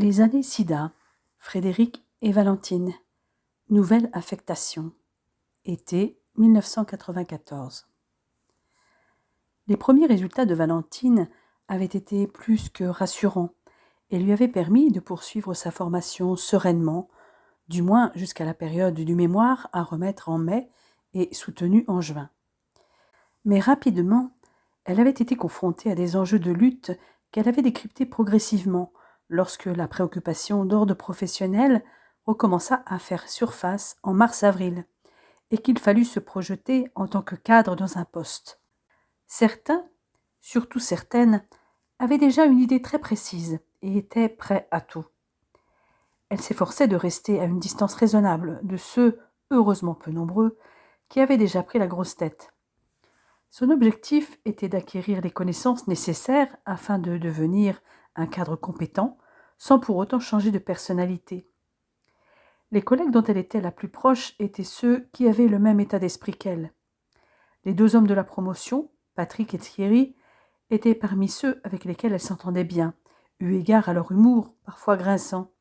Les années SIDA, Frédéric et Valentine. Nouvelle affectation. Été 1994. Les premiers résultats de Valentine avaient été plus que rassurants et lui avaient permis de poursuivre sa formation sereinement, du moins jusqu'à la période du mémoire à remettre en mai et soutenue en juin. Mais rapidement, elle avait été confrontée à des enjeux de lutte qu'elle avait décryptés progressivement lorsque la préoccupation d'ordre professionnel recommença à faire surface en mars-avril et qu'il fallut se projeter en tant que cadre dans un poste. Certains, surtout certaines, avaient déjà une idée très précise et étaient prêts à tout. Elle s'efforçait de rester à une distance raisonnable de ceux, heureusement peu nombreux, qui avaient déjà pris la grosse tête. Son objectif était d'acquérir les connaissances nécessaires afin de devenir un cadre compétent, sans pour autant changer de personnalité. Les collègues dont elle était la plus proche étaient ceux qui avaient le même état d'esprit qu'elle. Les deux hommes de la promotion, Patrick et Thierry, étaient parmi ceux avec lesquels elle s'entendait bien, eu égard à leur humour, parfois grinçant.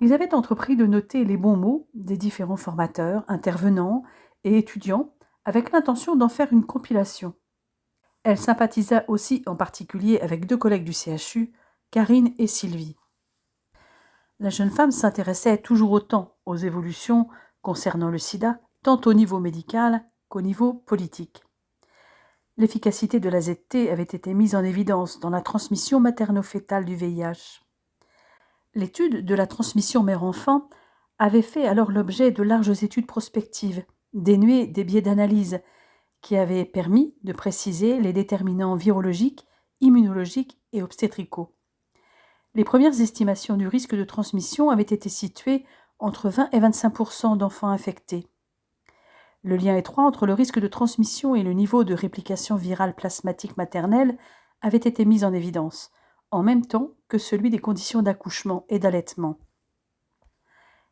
Ils avaient entrepris de noter les bons mots des différents formateurs, intervenants et étudiants, avec l'intention d'en faire une compilation. Elle sympathisa aussi en particulier avec deux collègues du CHU, Karine et Sylvie. La jeune femme s'intéressait toujours autant aux évolutions concernant le sida, tant au niveau médical qu'au niveau politique. L'efficacité de la ZT avait été mise en évidence dans la transmission materno-fétale du VIH. L'étude de la transmission mère-enfant avait fait alors l'objet de larges études prospectives, dénuées des biais d'analyse, qui avaient permis de préciser les déterminants virologiques, immunologiques et obstétricaux. Les premières estimations du risque de transmission avaient été situées entre 20 et 25% d'enfants infectés. Le lien étroit entre le risque de transmission et le niveau de réplication virale plasmatique maternelle avait été mis en évidence, en même temps que celui des conditions d'accouchement et d'allaitement.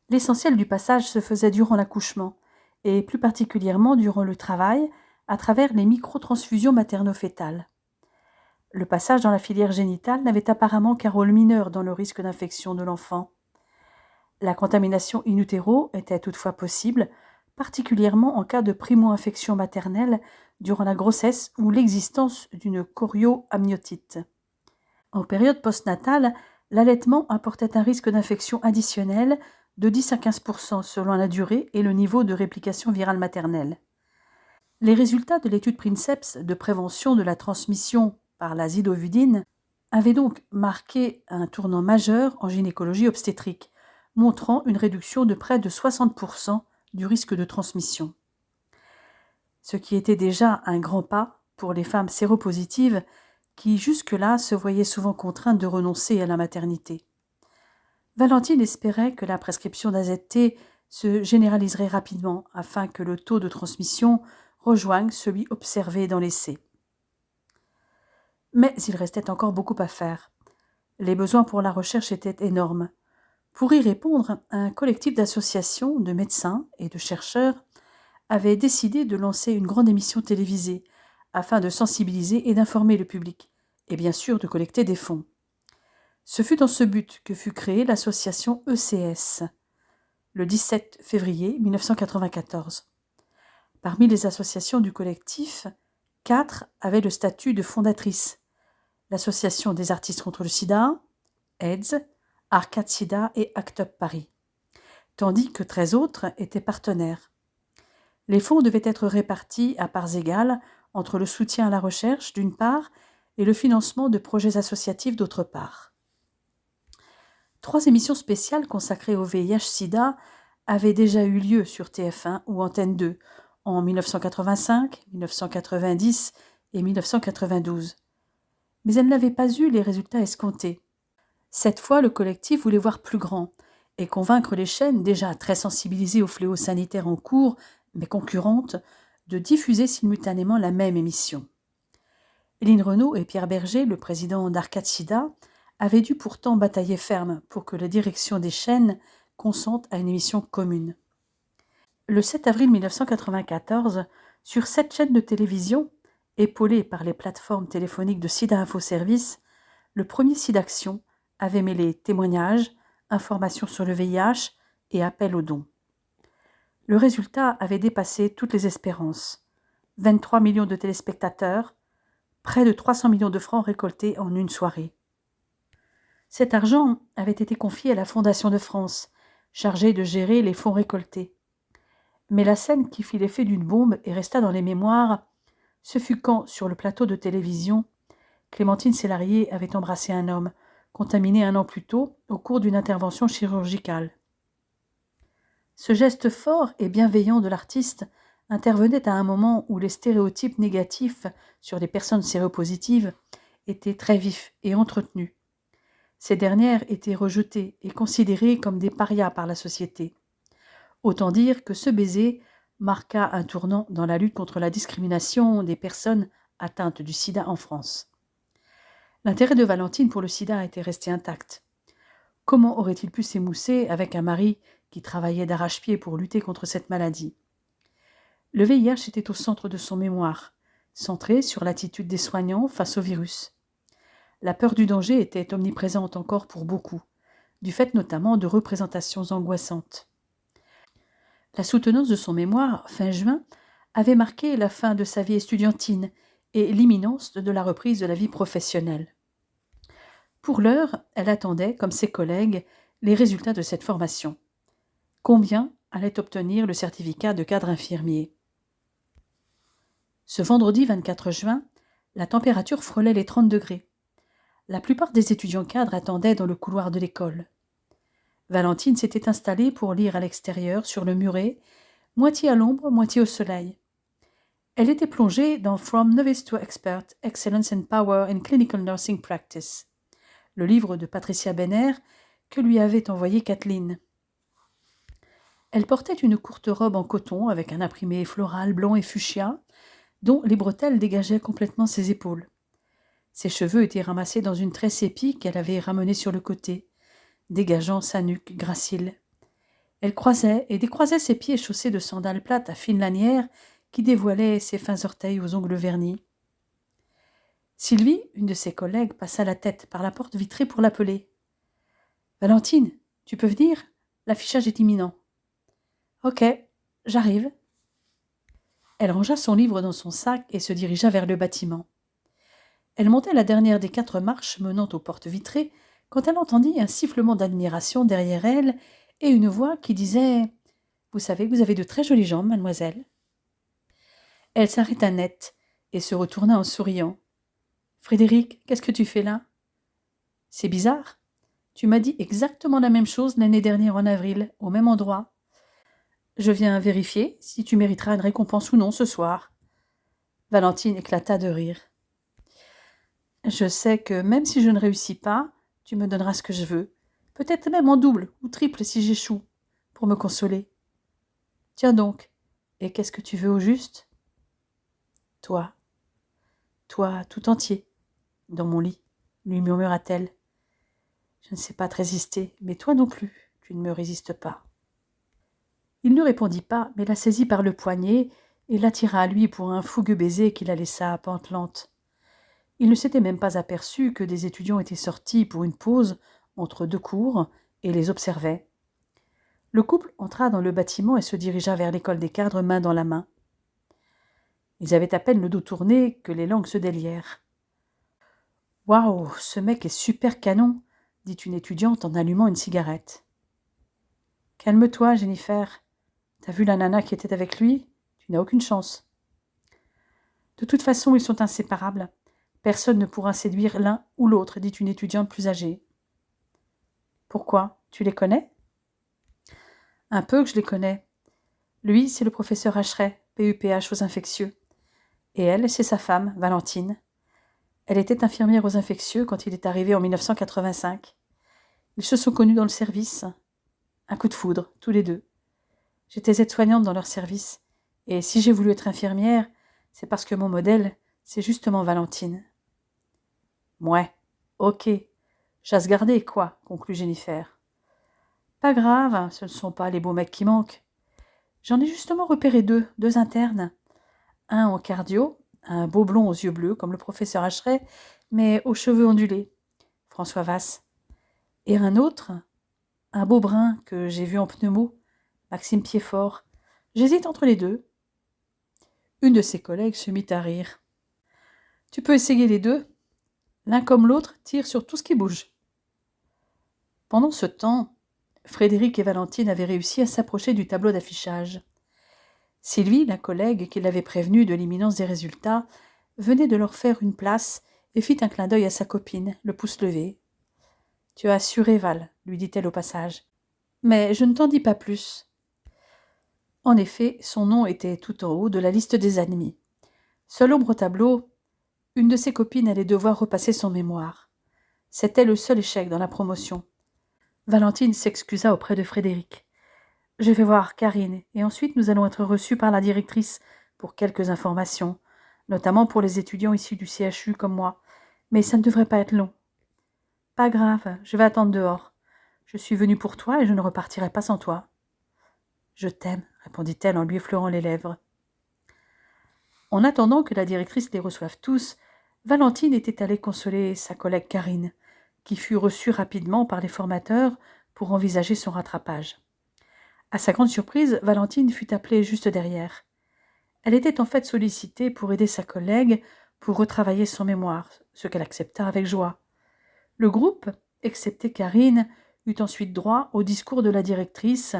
L'essentiel du passage se faisait durant l'accouchement, et plus particulièrement durant le travail, à travers les microtransfusions materno-fétales. Le passage dans la filière génitale n'avait apparemment qu'un rôle mineur dans le risque d'infection de l'enfant. La contamination in utero était toutefois possible, particulièrement en cas de primo-infection maternelle durant la grossesse ou l'existence d'une chorioamniotite. En période postnatale, l'allaitement apportait un risque d'infection additionnel de 10 à 15% selon la durée et le niveau de réplication virale maternelle. Les résultats de l'étude Princeps de prévention de la transmission par la zidovudine avaient donc marqué un tournant majeur en gynécologie obstétrique, montrant une réduction de près de 60% du risque de transmission. Ce qui était déjà un grand pas pour les femmes séropositives qui jusque-là se voyaient souvent contraintes de renoncer à la maternité. Valentine espérait que la prescription d'AZT se généraliserait rapidement afin que le taux de transmission rejoigne celui observé dans l'essai. Mais il restait encore beaucoup à faire. Les besoins pour la recherche étaient énormes. Pour y répondre, un collectif d'associations, de médecins et de chercheurs avait décidé de lancer une grande émission télévisée afin de sensibiliser et d'informer le public, et bien sûr de collecter des fonds. Ce fut dans ce but que fut créée l'association ECS, le 17 février 1994. Parmi les associations du collectif, 4 avaient le statut de fondatrices. L'Association des artistes contre le sida, AIDS, Arcade Sida et Act Up Paris, tandis que 13 autres étaient partenaires. Les fonds devaient être répartis à parts égales entre le soutien à la recherche d'une part et le financement de projets associatifs d'autre part. 3 émissions spéciales consacrées au VIH-Sida avaient déjà eu lieu sur TF1 ou Antenne 2 en 1985, 1990 et 1992. Mais elles n'avaient pas eu les résultats escomptés. Cette fois, le collectif voulait voir plus grand et convaincre les chaînes déjà très sensibilisées au fléau sanitaire en cours, mais concurrentes, de diffuser simultanément la même émission. Éline Renaud et Pierre Berger, le président d'Arcade Sida, avaient dû pourtant batailler ferme pour que la direction des chaînes consente à une émission commune. Le 7 avril 1994, sur 7 chaînes de télévision, épaulées par les plateformes téléphoniques de Sida Info Service, le premier Sidaction avait mêlé témoignages, informations sur le VIH et appels aux dons. Le résultat avait dépassé toutes les espérances. 23 millions de téléspectateurs, près de 300 millions de francs récoltés en une soirée. Cet argent avait été confié à la Fondation de France, chargée de gérer les fonds récoltés. Mais la scène qui fit l'effet d'une bombe et resta dans les mémoires, ce fut quand, sur le plateau de télévision, Clémentine Sélarié avait embrassé un homme, contaminé un an plus tôt au cours d'une intervention chirurgicale. Ce geste fort et bienveillant de l'artiste intervenait à un moment où les stéréotypes négatifs sur les personnes séropositives étaient très vifs et entretenus. Ces dernières étaient rejetées et considérées comme des parias par la société. Autant dire que ce baiser marqua un tournant dans la lutte contre la discrimination des personnes atteintes du sida en France. L'intérêt de Valentine pour le sida était resté intact. Comment aurait-il pu s'émousser avec un mari qui travaillait d'arrache-pied pour lutter contre cette maladie? Le VIH était au centre de son mémoire, centré sur l'attitude des soignants face au virus. La peur du danger était omniprésente encore pour beaucoup, du fait notamment de représentations angoissantes. La soutenance de son mémoire, fin juin, avait marqué la fin de sa vie estudiantine et l'imminence de la reprise de la vie professionnelle. Pour l'heure, elle attendait, comme ses collègues, les résultats de cette formation. Combien allait obtenir le certificat de cadre infirmier? Ce vendredi 24 juin, la température frôlait les 30 degrés. La plupart des étudiants cadres attendaient dans le couloir de l'école. Valentine s'était installée pour lire à l'extérieur, sur le muret, moitié à l'ombre, moitié au soleil. Elle était plongée dans From Novice to Expert, Excellence and Power in Clinical Nursing Practice, le livre de Patricia Benner que lui avait envoyé Kathleen. Elle portait une courte robe en coton avec un imprimé floral blanc et fuchsia, dont les bretelles dégageaient complètement ses épaules. Ses cheveux étaient ramassés dans une tresse épique qu'elle avait ramenée sur le côté, dégageant sa nuque gracile. Elle croisait et décroisait ses pieds chaussés de sandales plates à fines lanières qui dévoilaient ses fins orteils aux ongles vernis. Sylvie, une de ses collègues, passa la tête par la porte vitrée pour l'appeler. « Valentine, tu peux venir? L'affichage est imminent. »« Ok, j'arrive. » Elle rangea son livre dans son sac et se dirigea vers le bâtiment. Elle montait la dernière des 4 marches menant aux portes vitrées quand elle entendit un sifflement d'admiration derrière elle et une voix qui disait « Vous savez que vous avez de très jolies jambes, mademoiselle. » Elle s'arrêta net et se retourna en souriant. « Frédéric, qu'est-ce que tu fais là ?»« C'est bizarre. Tu m'as dit exactement la même chose l'année dernière en avril, au même endroit. Je viens vérifier si tu mériteras une récompense ou non ce soir. » Valentine éclata de rire. « Je sais que même si je ne réussis pas, tu me donneras ce que je veux, peut-être même en double ou triple si j'échoue, pour me consoler. Tiens donc, et qu'est-ce que tu veux au juste ? Toi tout entier, dans mon lit, lui murmura-t-elle. Je ne sais pas te résister, mais toi non plus, tu ne me résistes pas. Il ne répondit pas, mais la saisit par le poignet et l'attira à lui pour un fougueux baiser qui la laissa pantelante. Il ne s'était même pas aperçu que des étudiants étaient sortis pour une pause entre 2 cours et les observaient. Le couple entra dans le bâtiment et se dirigea vers l'école des cadres main dans la main. Ils avaient à peine le dos tourné que les langues se délièrent. « Waouh, ce mec est super canon !» dit une étudiante en allumant une cigarette. « Calme-toi, Jennifer. T'as vu la nana qui était avec lui ? Tu n'as aucune chance. » « De toute façon, ils sont inséparables. Personne ne pourra séduire l'un ou l'autre, dit une étudiante plus âgée. « Pourquoi ? Tu les connais ?»« Un peu que je les connais. Lui, c'est le professeur Hacheret, PUPH aux infectieux. Et elle, c'est sa femme, Valentine. Elle était infirmière aux infectieux quand il est arrivé en 1985. Ils se sont connus dans le service. Un coup de foudre, tous les deux. J'étais aide-soignante dans leur service. Et si j'ai voulu être infirmière, c'est parce que mon modèle, c'est justement Valentine. Mouais, ok. Chasse gardée, quoi, conclut Jennifer. Pas grave, ce ne sont pas les beaux mecs qui manquent. J'en ai justement repéré 2 internes. Un en cardio, un beau blond aux yeux bleus, comme le professeur Hacheret, mais aux cheveux ondulés. François Vasse. Et un autre, un beau brun que j'ai vu en pneumo, Maxime Piedfort. J'hésite entre les deux. Une de ses collègues se mit à rire. Tu peux essayer les deux. L'un comme l'autre tire sur tout ce qui bouge. Pendant ce temps, Frédéric et Valentine avaient réussi à s'approcher du tableau d'affichage. Sylvie, la collègue qui l'avait prévenue de l'imminence des résultats, venait de leur faire une place et fit un clin d'œil à sa copine, le pouce levé. « Tu as assuré, Val, » lui dit-elle au passage. « Mais je ne t'en dis pas plus. » En effet, son nom était tout en haut de la liste des admis. Seule ombre au tableau, une de ses copines allait devoir repasser son mémoire. C'était le seul échec dans la promotion. Valentine s'excusa auprès de Frédéric. « Je vais voir Karine, et ensuite nous allons être reçus par la directrice pour quelques informations, notamment pour les étudiants issus du CHU comme moi, mais ça ne devrait pas être long. »« Pas grave, je vais attendre dehors. Je suis venue pour toi et je ne repartirai pas sans toi. »« Je t'aime, » répondit-elle en lui effleurant les lèvres. En attendant que la directrice les reçoive tous, Valentine était allée consoler sa collègue Karine, qui fut reçue rapidement par les formateurs pour envisager son rattrapage. À sa grande surprise, Valentine fut appelée juste derrière. Elle était en fait sollicitée pour aider sa collègue pour retravailler son mémoire, ce qu'elle accepta avec joie. Le groupe, excepté Karine, eut ensuite droit au discours de la directrice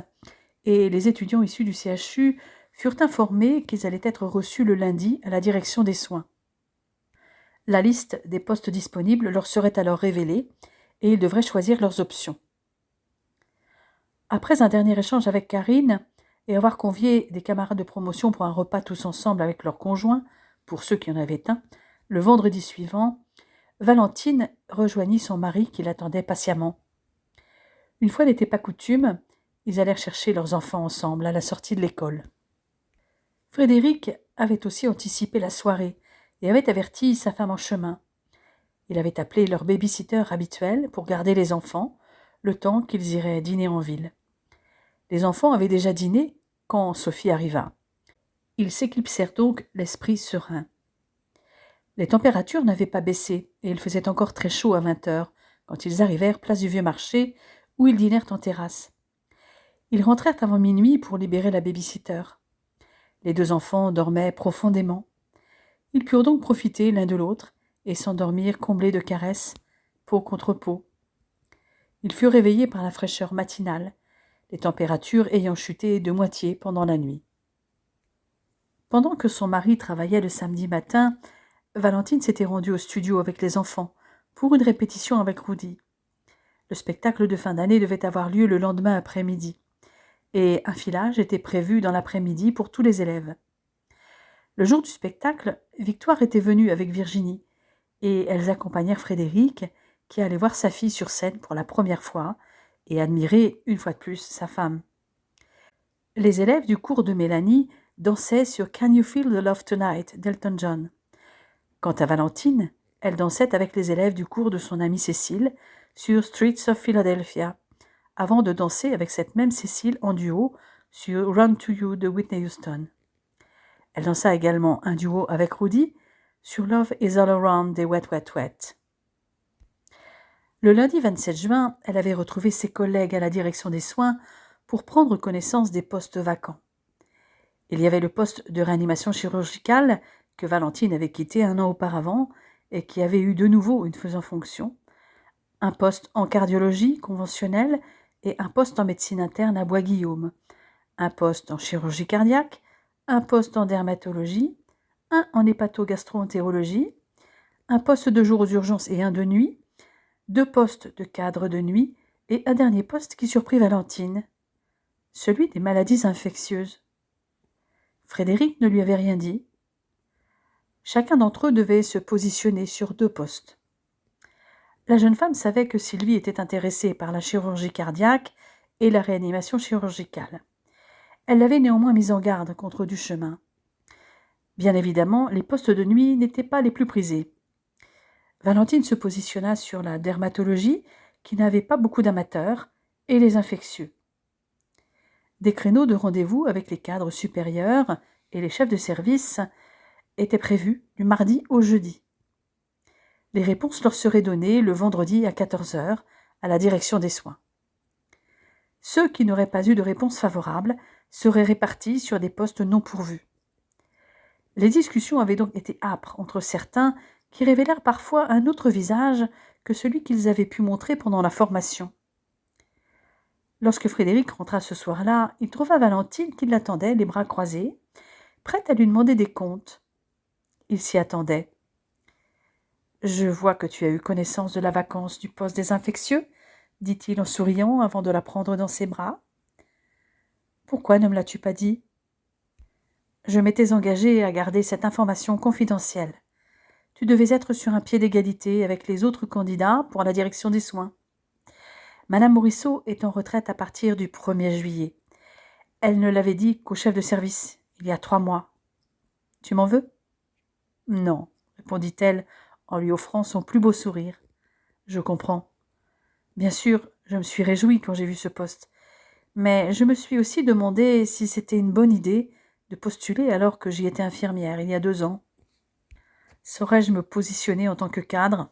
et les étudiants issus du CHU furent informés qu'ils allaient être reçus le lundi à la direction des soins. La liste des postes disponibles leur serait alors révélée et ils devraient choisir leurs options. Après un dernier échange avec Karine et avoir convié des camarades de promotion pour un repas tous ensemble avec leurs conjoints, pour ceux qui en avaient un, le vendredi suivant, Valentine rejoignit son mari qui l'attendait patiemment. Une fois n'était pas coutume, ils allèrent chercher leurs enfants ensemble à la sortie de l'école. Frédéric avait aussi anticipé la soirée et avait averti sa femme en chemin. Il avait appelé leur baby-sitter habituel pour garder les enfants, le temps qu'ils iraient dîner en ville. Les enfants avaient déjà dîné quand Sophie arriva. Ils s'éclipsèrent donc l'esprit serein. Les températures n'avaient pas baissé et il faisait encore très chaud à 20h quand ils arrivèrent place du Vieux-Marché où ils dînèrent en terrasse. Ils rentrèrent avant minuit pour libérer la baby-sitter. Les deux enfants dormaient profondément. Ils purent donc profiter l'un de l'autre et s'endormirent comblés de caresses, peau contre peau. Ils furent réveillés par la fraîcheur matinale, les températures ayant chuté de moitié pendant la nuit. Pendant que son mari travaillait le samedi matin, Valentine s'était rendue au studio avec les enfants pour une répétition avec Rudy. Le spectacle de fin d'année devait avoir lieu le lendemain après-midi, et un filage était prévu dans l'après-midi pour tous les élèves. Le jour du spectacle, Victoire était venue avec Virginie, et elles accompagnèrent Frédéric, qui allait voir sa fille sur scène pour la première fois, et admirer une fois de plus sa femme. Les élèves du cours de Mélanie dansaient sur Can You Feel the Love Tonight d'Elton John. Quant à Valentine, elle dansait avec les élèves du cours de son amie Cécile sur Streets of Philadelphia, avant de danser avec cette même Cécile en duo sur Run to You de Whitney Houston. Elle dansa également un duo avec Rudy sur Love is All Around des Wet Wet Wet. Le lundi 27 juin, elle avait retrouvé ses collègues à la direction des soins pour prendre connaissance des postes vacants. Il y avait le poste de réanimation chirurgicale que Valentine avait quitté 1 an auparavant et qui avait eu de nouveau une faisant fonction, un poste en cardiologie conventionnelle et un poste en médecine interne à Bois-Guillaume, un poste en chirurgie cardiaque, un poste en dermatologie, un en hépato-gastro-entérologie, un poste de jour aux urgences et un de nuit, 2 postes de cadre de nuit et un dernier poste qui surprit Valentine, celui des maladies infectieuses. Frédéric ne lui avait rien dit. Chacun d'entre eux devait se positionner sur 2 postes. La jeune femme savait que Sylvie était intéressée par la chirurgie cardiaque et la réanimation chirurgicale. Elle l'avait néanmoins mise en garde contre du chemin. Bien évidemment, les postes de nuit n'étaient pas les plus prisés. Valentine se positionna sur la dermatologie, qui n'avait pas beaucoup d'amateurs, et les infectieux. Des créneaux de rendez-vous avec les cadres supérieurs et les chefs de service étaient prévus du mardi au jeudi. Les réponses leur seraient données le vendredi à 14h, à la direction des soins. Ceux qui n'auraient pas eu de réponse favorable seraient répartis sur des postes non pourvus. Les discussions avaient donc été âpres entre certains qui révélèrent parfois un autre visage que celui qu'ils avaient pu montrer pendant la formation. Lorsque Frédéric rentra ce soir-là, il trouva Valentine qui l'attendait, les bras croisés, prête à lui demander des comptes. Il s'y attendait. « Je vois que tu as eu connaissance de la vacance du poste des infectieux, » dit-il en souriant avant de la prendre dans ses bras. « Pourquoi ne me l'as-tu pas dit ?»« Je m'étais engagée à garder cette information confidentielle. Tu devais être sur un pied d'égalité avec les autres candidats pour la direction des soins. Madame Morisseau est en retraite à partir du 1er juillet. Elle ne l'avait dit qu'au chef de service, il y a 3 mois. Tu m'en veux ? » ?»« Non, » répondit-elle en lui offrant son plus beau sourire. « Je comprends. Bien sûr, je me suis réjouie quand j'ai vu ce poste, mais je me suis aussi demandé si c'était une bonne idée de postuler alors que j'y étais infirmière il y a 2 ans. Saurais-je me positionner en tant que cadre ?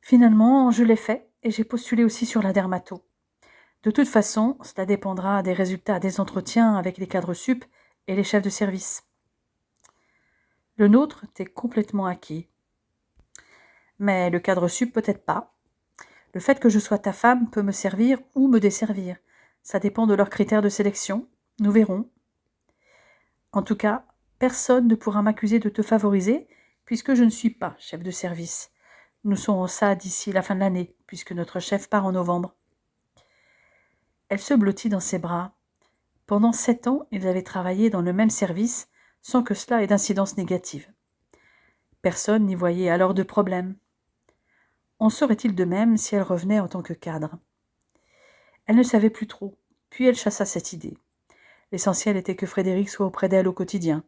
Finalement, je l'ai fait et j'ai postulé aussi sur la dermato. De toute façon, cela dépendra des résultats des entretiens avec les cadres sup et les chefs de service. Le nôtre t'est complètement acquis. Mais le cadre sup peut-être pas. Le fait que je sois ta femme peut me servir ou me desservir. Ça dépend de leurs critères de sélection. Nous verrons. En tout cas, personne ne pourra m'accuser de te favoriser puisque je ne suis pas chef de service. Nous saurons ça d'ici la fin de l'année, puisque notre chef part en novembre. Elle se blottit dans ses bras. Pendant 7 ans, ils avaient travaillé dans le même service, sans que cela ait d'incidence négative. Personne n'y voyait alors de problème. En serait-il de même si elle revenait en tant que cadre ? Elle ne savait plus trop, puis elle chassa cette idée. L'essentiel était que Frédéric soit auprès d'elle au quotidien.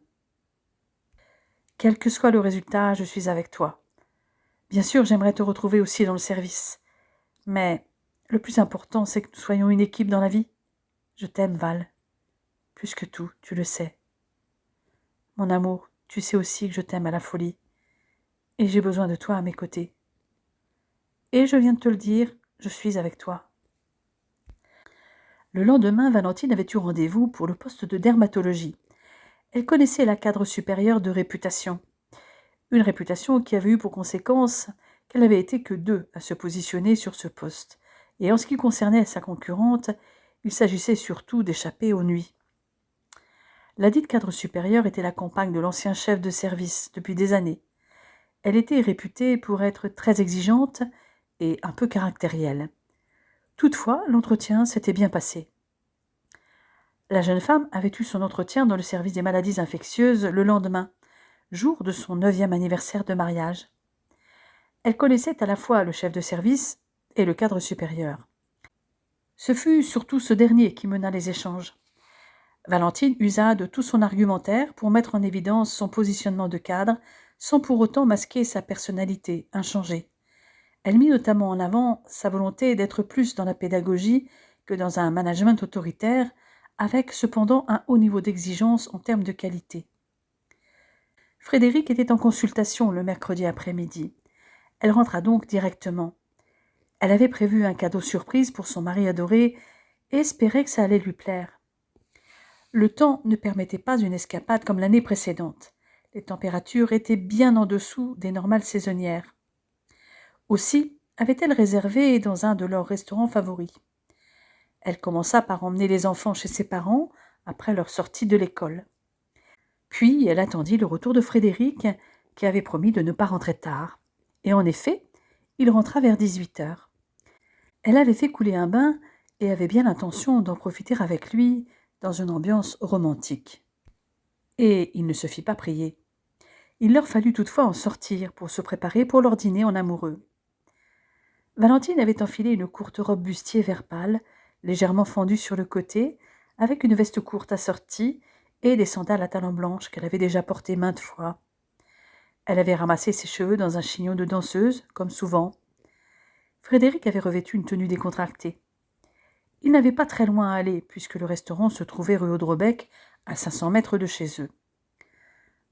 Quel que soit le résultat, je suis avec toi. Bien sûr, j'aimerais te retrouver aussi dans le service. Mais le plus important, c'est que nous soyons une équipe dans la vie. Je t'aime, Val. Plus que tout, tu le sais. Mon amour, tu sais aussi que je t'aime à la folie. Et j'ai besoin de toi à mes côtés. Et je viens de te le dire, je suis avec toi. Le lendemain, Valentine avait eu rendez-vous pour le poste de dermatologie. Elle connaissait la cadre supérieure de réputation. Une réputation qui avait eu pour conséquence qu'elle n'avait été que 2 à se positionner sur ce poste. Et en ce qui concernait sa concurrente, il s'agissait surtout d'échapper aux nuits. Ladite cadre supérieure était la compagne de l'ancien chef de service depuis des années. Elle était réputée pour être très exigeante et un peu caractérielle. Toutefois, l'entretien s'était bien passé. La jeune femme avait eu son entretien dans le service des maladies infectieuses le lendemain, jour de son 9e anniversaire de mariage. Elle connaissait à la fois le chef de service et le cadre supérieur. Ce fut surtout ce dernier qui mena les échanges. Valentine usa de tout son argumentaire pour mettre en évidence son positionnement de cadre, sans pour autant masquer sa personnalité inchangée. Elle mit notamment en avant sa volonté d'être plus dans la pédagogie que dans un management autoritaire, avec cependant un haut niveau d'exigence en termes de qualité. Frédéric était en consultation le mercredi après-midi. Elle rentra donc directement. Elle avait prévu un cadeau surprise pour son mari adoré et espérait que ça allait lui plaire. Le temps ne permettait pas une escapade comme l'année précédente. Les températures étaient bien en dessous des normales saisonnières. Aussi avait-elle réservé dans un de leurs restaurants favoris. Elle commença par emmener les enfants chez ses parents après leur sortie de l'école. Puis elle attendit le retour de Frédéric, qui avait promis de ne pas rentrer tard. Et en effet, il rentra vers 18h. Elle avait fait couler un bain et avait bien l'intention d'en profiter avec lui dans une ambiance romantique. Et il ne se fit pas prier. Il leur fallut toutefois en sortir pour se préparer pour leur dîner en amoureux. Valentine avait enfilé une courte robe bustier vert pâle, légèrement fendue sur le côté, avec une veste courte assortie et des sandales à talons blanches qu'elle avait déjà portées maintes fois. Elle avait ramassé ses cheveux dans un chignon de danseuse, comme souvent. Frédéric avait revêtu une tenue décontractée. Il n'avait pas très loin à aller, puisque le restaurant se trouvait rue Audrebec, à 500 mètres de chez eux.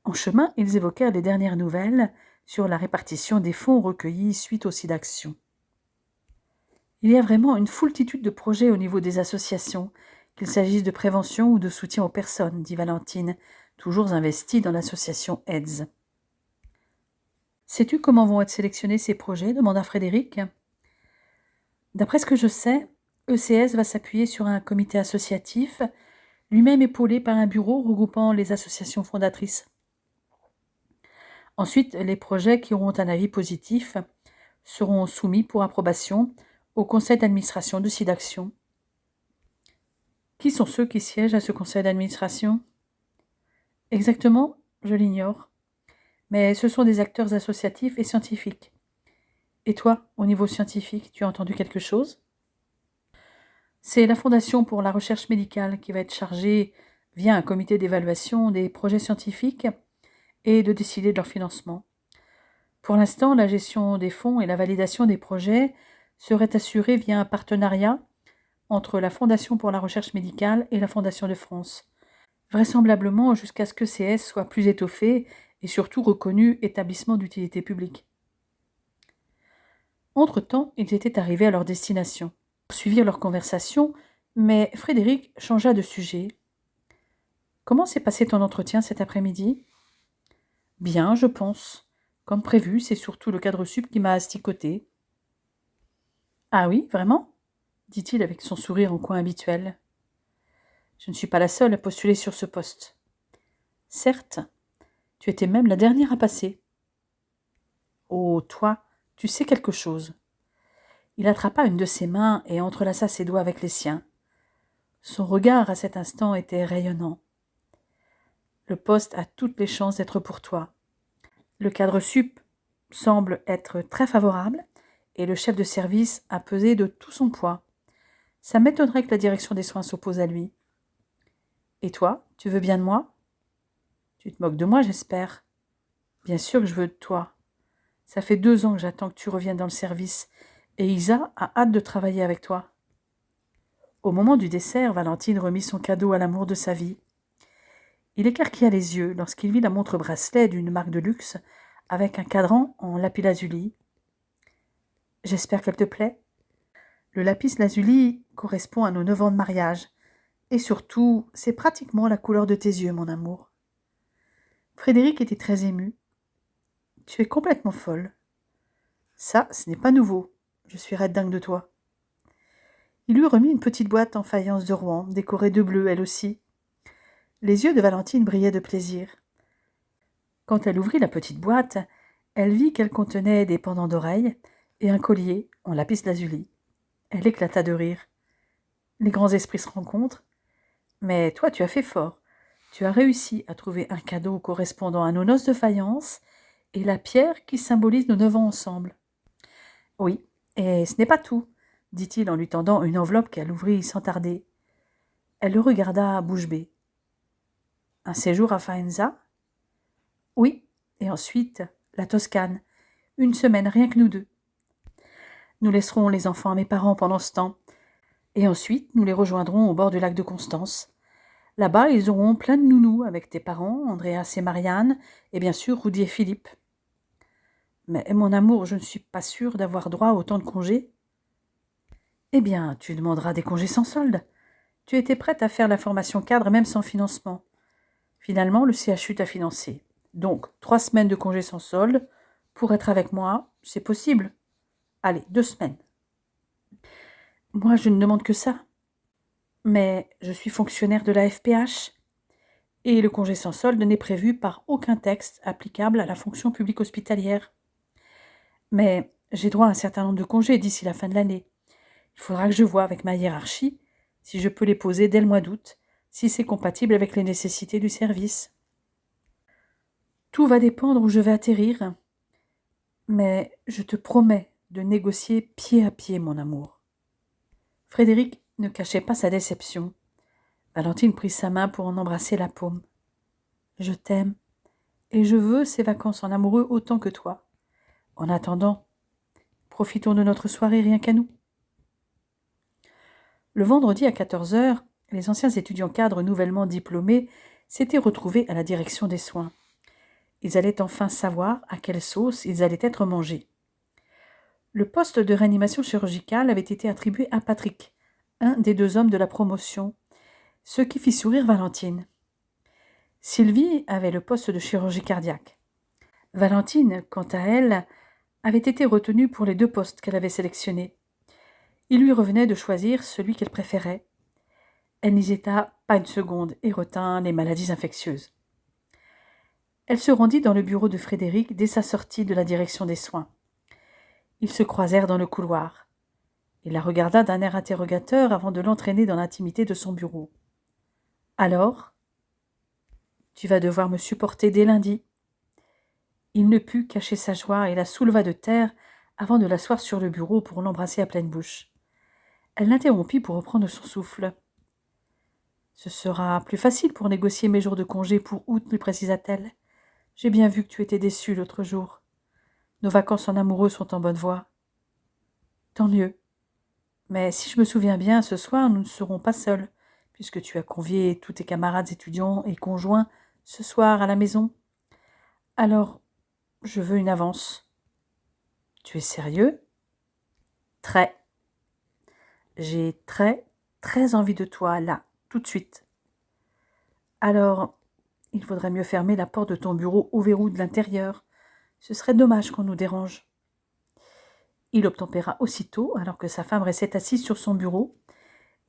En chemin, ils évoquèrent les dernières nouvelles sur la répartition des fonds recueillis suite aux SIDAction. Il y a vraiment une foultitude de projets au niveau des associations, qu'il s'agisse de prévention ou de soutien aux personnes, dit Valentine, toujours investie dans l'association AIDS. Sais-tu comment vont être sélectionnés ces projets demanda Frédéric. D'après ce que je sais, ECS va s'appuyer sur un comité associatif, lui-même épaulé par un bureau regroupant les associations fondatrices. Ensuite, les projets qui auront un avis positif seront soumis pour approbation au conseil d'administration de SIDAction. Qui sont ceux qui siègent à ce conseil d'administration? Exactement, je l'ignore. Mais ce sont des acteurs associatifs et scientifiques. Et toi, au niveau scientifique, tu as entendu quelque chose? C'est la Fondation pour la recherche médicale qui va être chargée, via un comité d'évaluation des projets scientifiques, et de décider de leur financement. Pour l'instant, la gestion des fonds et la validation des projets seraient assurées via un partenariat entre la Fondation pour la recherche médicale et la Fondation de France, vraisemblablement jusqu'à ce que CS soit plus étoffé et surtout reconnu établissement d'utilité publique. Entre-temps, ils étaient arrivés à leur destination. Ils suivirent leur conversation, mais Frédéric changea de sujet. Comment s'est passé ton entretien cet après-midi? Bien, je pense. Comme prévu, c'est surtout le cadre sup qui m'a asticoté. Ah oui, vraiment? Dit-il avec son sourire en coin habituel. Je ne suis pas la seule à postuler sur ce poste. Certes, tu étais même la dernière à passer. Oh, toi, tu sais quelque chose. Il attrapa une de ses mains et entrelaça ses doigts avec les siens. Son regard à cet instant était rayonnant. Le poste a toutes les chances d'être pour toi. Le cadre sup semble être très favorable et le chef de service a pesé de tout son poids. Ça m'étonnerait que la direction des soins s'oppose à lui. Et toi, tu veux bien de moi? Tu te moques de moi, j'espère. Bien sûr que je veux de toi. Ça fait 2 ans que j'attends que tu reviennes dans le service, et Isa a hâte de travailler avec toi. Au moment du dessert, Valentine remit son cadeau à l'amour de sa vie. Il écarquilla les yeux lorsqu'il vit la montre bracelet d'une marque de luxe avec un cadran en lapis-lazuli. J'espère qu'elle te plaît. Le lapis-lazuli correspond à nos 9 ans de mariage, et surtout, c'est pratiquement la couleur de tes yeux, mon amour. Frédéric était très ému. Tu es complètement folle. Ça, ce n'est pas nouveau. Je suis red dingue de toi. Il lui remit une petite boîte en faïence de Rouen, décorée de bleu, elle aussi. Les yeux de Valentine brillaient de plaisir. Quand elle ouvrit la petite boîte, elle vit qu'elle contenait des pendants d'oreilles et un collier en lapis-lazuli. Elle éclata de rire. Les grands esprits se rencontrent. Mais toi, tu as fait fort. Tu as réussi à trouver un cadeau correspondant à nos noces de faïence et la pierre qui symbolise nos 9 ans ensemble. Oui, et ce n'est pas tout, dit-il en lui tendant une enveloppe qu'elle ouvrit sans tarder. Elle le regarda bouche bée. Un séjour à Faenza? Oui, et ensuite la Toscane. 1 semaine, rien que nous 2. Nous laisserons les enfants à mes parents pendant ce temps, et ensuite nous les rejoindrons au bord du lac de Constance. Là-bas, ils auront plein de nounous avec tes parents, Andreas et Marianne, et bien sûr Rudy et Philippe. Mais mon amour, je ne suis pas sûre d'avoir droit à autant de congés. Eh bien, tu demanderas des congés sans solde. Tu étais prête à faire la formation cadre même sans financement. Finalement, le CHU t'a financé. Donc, 3 semaines de congés sans solde. Pour être avec moi, c'est possible. Allez, 2 semaines. Moi, je ne demande que ça. Mais je suis fonctionnaire de la FPH. Et le congé sans solde n'est prévu par aucun texte applicable à la fonction publique hospitalière. Mais j'ai droit à un certain nombre de congés d'ici la fin de l'année. Il faudra que je voie avec ma hiérarchie si je peux les poser dès le mois d'août, si c'est compatible avec les nécessités du service. Tout va dépendre où je vais atterrir. Mais je te promets de négocier pied à pied, mon amour. Frédéric ne cachait pas sa déception. Valentine prit sa main pour en embrasser la paume. Je t'aime, et je veux ces vacances en amoureux autant que toi. En attendant, profitons de notre soirée rien qu'à nous. Le vendredi à 14 heures, les anciens étudiants cadres nouvellement diplômés s'étaient retrouvés à la direction des soins. Ils allaient enfin savoir à quelle sauce ils allaient être mangés. Le poste de réanimation chirurgicale avait été attribué à Patrick, un des 2 hommes de la promotion, ce qui fit sourire Valentine. Sylvie avait le poste de chirurgie cardiaque. Valentine, quant à elle, avait été retenue pour les 2 postes qu'elle avait sélectionnés. Il lui revenait de choisir celui qu'elle préférait. Elle n'hésita pas une seconde et retint les maladies infectieuses. Elle se rendit dans le bureau de Frédéric dès sa sortie de la direction des soins. Ils se croisèrent dans le couloir. Il la regarda d'un air interrogateur avant de l'entraîner dans l'intimité de son bureau. « Alors ? Tu vas devoir me supporter dès lundi. » Il ne put cacher sa joie et la souleva de terre avant de l'asseoir sur le bureau pour l'embrasser à pleine bouche. Elle l'interrompit pour reprendre son souffle. « Ce sera plus facile pour négocier mes jours de congé pour août, lui précisa-t-elle. J'ai bien vu que tu étais déçu l'autre jour. Nos vacances en amoureux sont en bonne voie. Tant mieux. Mais si je me souviens bien, ce soir, nous ne serons pas seuls, puisque tu as convié tous tes camarades étudiants et conjoints ce soir à la maison. Alors, je veux une avance. Tu es sérieux ? Très. J'ai très, très envie de toi, là, tout de suite. Alors, il faudrait mieux fermer la porte de ton bureau au verrou de l'intérieur. Ce serait dommage qu'on nous dérange. Il obtempéra aussitôt, alors que sa femme restait assise sur son bureau,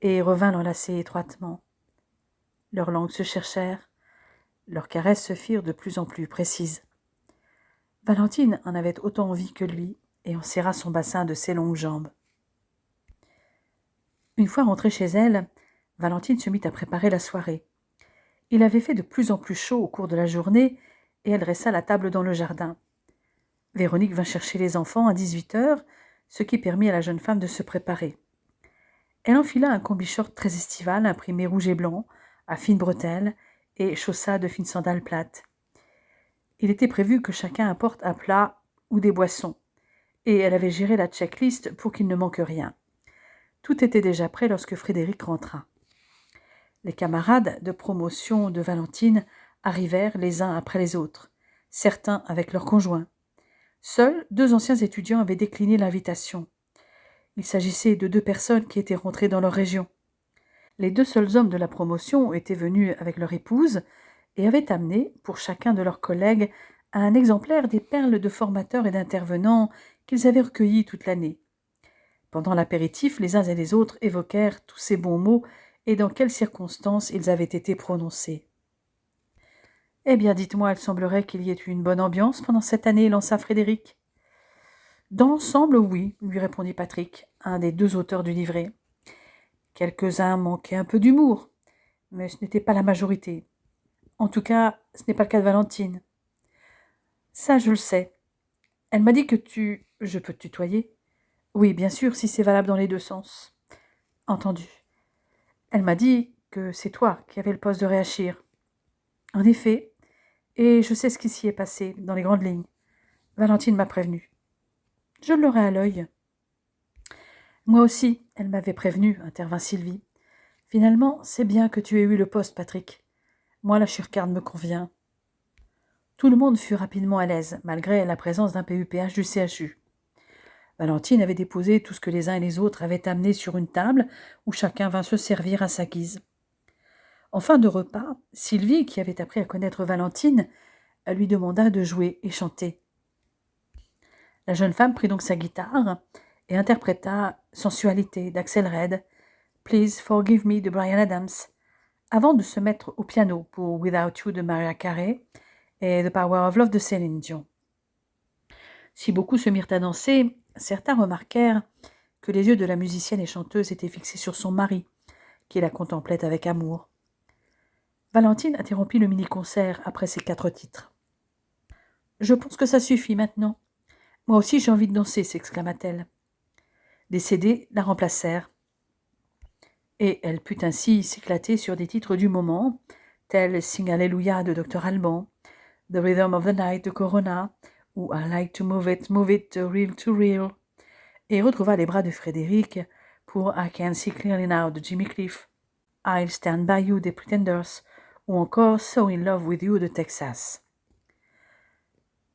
et revint l'enlacer étroitement. Leurs langues se cherchèrent, leurs caresses se firent de plus en plus précises. Valentine en avait autant envie que lui, et en serra son bassin de ses longues jambes. Une fois rentrée chez elle, Valentine se mit à préparer la soirée. Il avait fait de plus en plus chaud au cours de la journée, et elle dressa la table dans le jardin. Véronique vint chercher les enfants à 18h, ce qui permit à la jeune femme de se préparer. Elle enfila un combi-short très estival, imprimé rouge et blanc, à fines bretelles, et chaussa de fines sandales plates. Il était prévu que chacun apporte un plat ou des boissons, et elle avait géré la checklist pour qu'il ne manque rien. Tout était déjà prêt lorsque Frédéric rentra. Les camarades de promotion de Valentine arrivèrent les uns après les autres, certains avec leurs conjoints. Seuls 2 anciens étudiants avaient décliné l'invitation. Il s'agissait de 2 personnes qui étaient rentrées dans leur région. Les 2 seuls hommes de la promotion étaient venus avec leur épouse et avaient amené, pour chacun de leurs collègues, un exemplaire des perles de formateurs et d'intervenants qu'ils avaient recueillis toute l'année. Pendant l'apéritif, les uns et les autres évoquèrent tous ces bons mots et dans quelles circonstances ils avaient été prononcés. « Eh bien, dites-moi, il semblerait qu'il y ait eu une bonne ambiance pendant cette année, lança Frédéric. »« Dans l'ensemble, oui, lui répondit Patrick, un des 2 auteurs du livret. Quelques-uns manquaient un peu d'humour, mais ce n'était pas la majorité. En tout cas, ce n'est pas le cas de Valentine. Ça, je le sais. Elle m'a dit que tu... Je peux te tutoyer ? Oui, bien sûr, si c'est valable dans les 2 sens. Entendu. Elle m'a dit que c'est toi qui avais le poste de Réachir. En effet, et je sais ce qui s'y est passé, dans les grandes lignes. Valentine m'a prévenue. Je l'aurai à l'œil. Moi aussi, elle m'avait prévenue, intervint Sylvie. Finalement, c'est bien que tu aies eu le poste, Patrick. Moi, la chirurgienne me convient. Tout le monde fut rapidement à l'aise, malgré la présence d'un PUPH du CHU. Valentine avait déposé tout ce que les uns et les autres avaient amené sur une table où chacun vint se servir à sa guise. En fin de repas, Sylvie, qui avait appris à connaître Valentine, lui demanda de jouer et chanter. La jeune femme prit donc sa guitare et interpréta Sensualité d'Axel Red, Please Forgive Me de Bryan Adams, avant de se mettre au piano pour Without You de Mariah Carey et The Power of Love de Céline Dion. Si beaucoup se mirent à danser, certains remarquèrent que les yeux de la musicienne et chanteuse étaient fixés sur son mari, qui la contemplait avec amour. Valentine interrompit le mini-concert après ces 4 titres. « Je pense que ça suffit maintenant. Moi aussi j'ai envie de danser, s'exclama-t-elle. Des CD la remplacèrent. Et elle put ainsi s'éclater sur des titres du moment, tels Sing Alléluia de Dr Alban, The Rhythm of the Night de Corona, ou I Like to Move It, Real to Real, et retrouva les bras de Frédéric pour I Can See Clearly Now de Jimmy Cliff, I'll Stand By You des Pretenders, ou encore So in Love with You de Texas.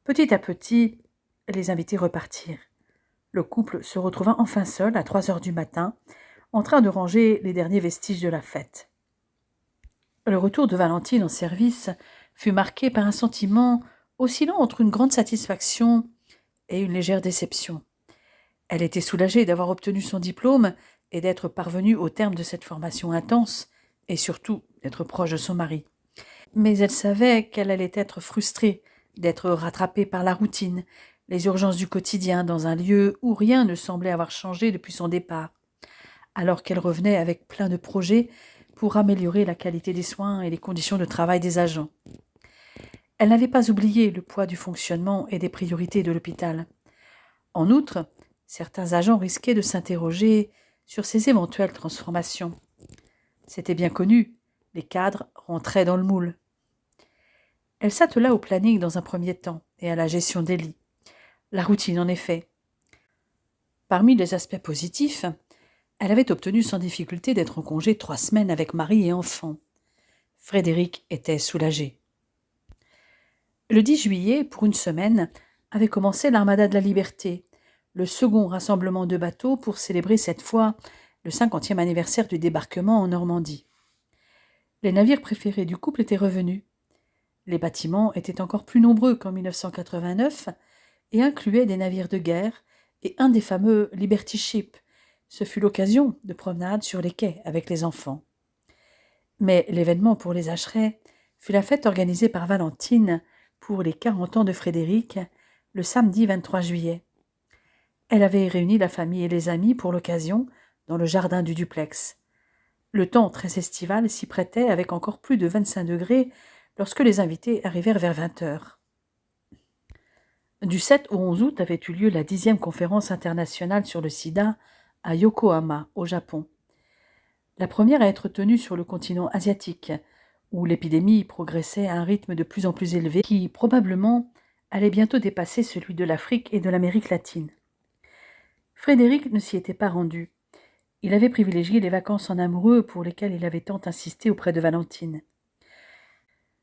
Petit à petit, les invités repartirent. le couple se retrouva enfin seul à 3 heures du matin, en train de ranger les derniers vestiges de la fête. Le retour de Valentine en service fut marqué par un sentiment oscillant entre une grande satisfaction et une légère déception. Elle était soulagée d'avoir obtenu son diplôme et d'être parvenue au terme de cette formation intense, et surtout d'être proche de son mari. Mais elle savait qu'elle allait être frustrée d'être rattrapée par la routine, les urgences du quotidien dans un lieu où rien ne semblait avoir changé depuis son départ, alors qu'elle revenait avec plein de projets pour améliorer la qualité des soins et les conditions de travail des agents. Elle n'avait pas oublié le poids du fonctionnement et des priorités de l'hôpital. En outre, certains agents risquaient de s'interroger sur ces éventuelles transformations. C'était bien connu, les cadres rentraient dans le moule. Elle s'attela au planning dans un premier temps et à la gestion des lits. La routine, en effet. Parmi les aspects positifs, elle avait obtenu sans difficulté d'être en congé 3 semaines avec mari et enfants. Frédéric était soulagé. Le 10 juillet, pour une semaine, avait commencé l'Armada de la Liberté, le second rassemblement de bateaux pour célébrer cette fois le 50e anniversaire du débarquement en Normandie. Les navires préférés du couple étaient revenus. Les bâtiments étaient encore plus nombreux qu'en 1989 et incluaient des navires de guerre et un des fameux Liberty Ships. Ce fut l'occasion de promenades sur les quais avec les enfants. Mais l'événement pour les Acherais fut la fête organisée par Valentine pour les 40 ans de Frédéric, le samedi 23 juillet. Elle avait réuni la famille et les amis pour l'occasion dans le jardin du duplex. Le temps très estival s'y prêtait avec encore plus de 25 degrés lorsque les invités arrivèrent vers 20 heures. Du 7 au 11 août avait eu lieu la 10e conférence internationale sur le sida à Yokohama, au Japon. La première à être tenue sur le continent asiatique, où l'épidémie progressait à un rythme de plus en plus élevé, qui probablement allait bientôt dépasser celui de l'Afrique et de l'Amérique latine. Frédéric ne s'y était pas rendu. Il avait privilégié les vacances en amoureux pour lesquelles il avait tant insisté auprès de Valentine.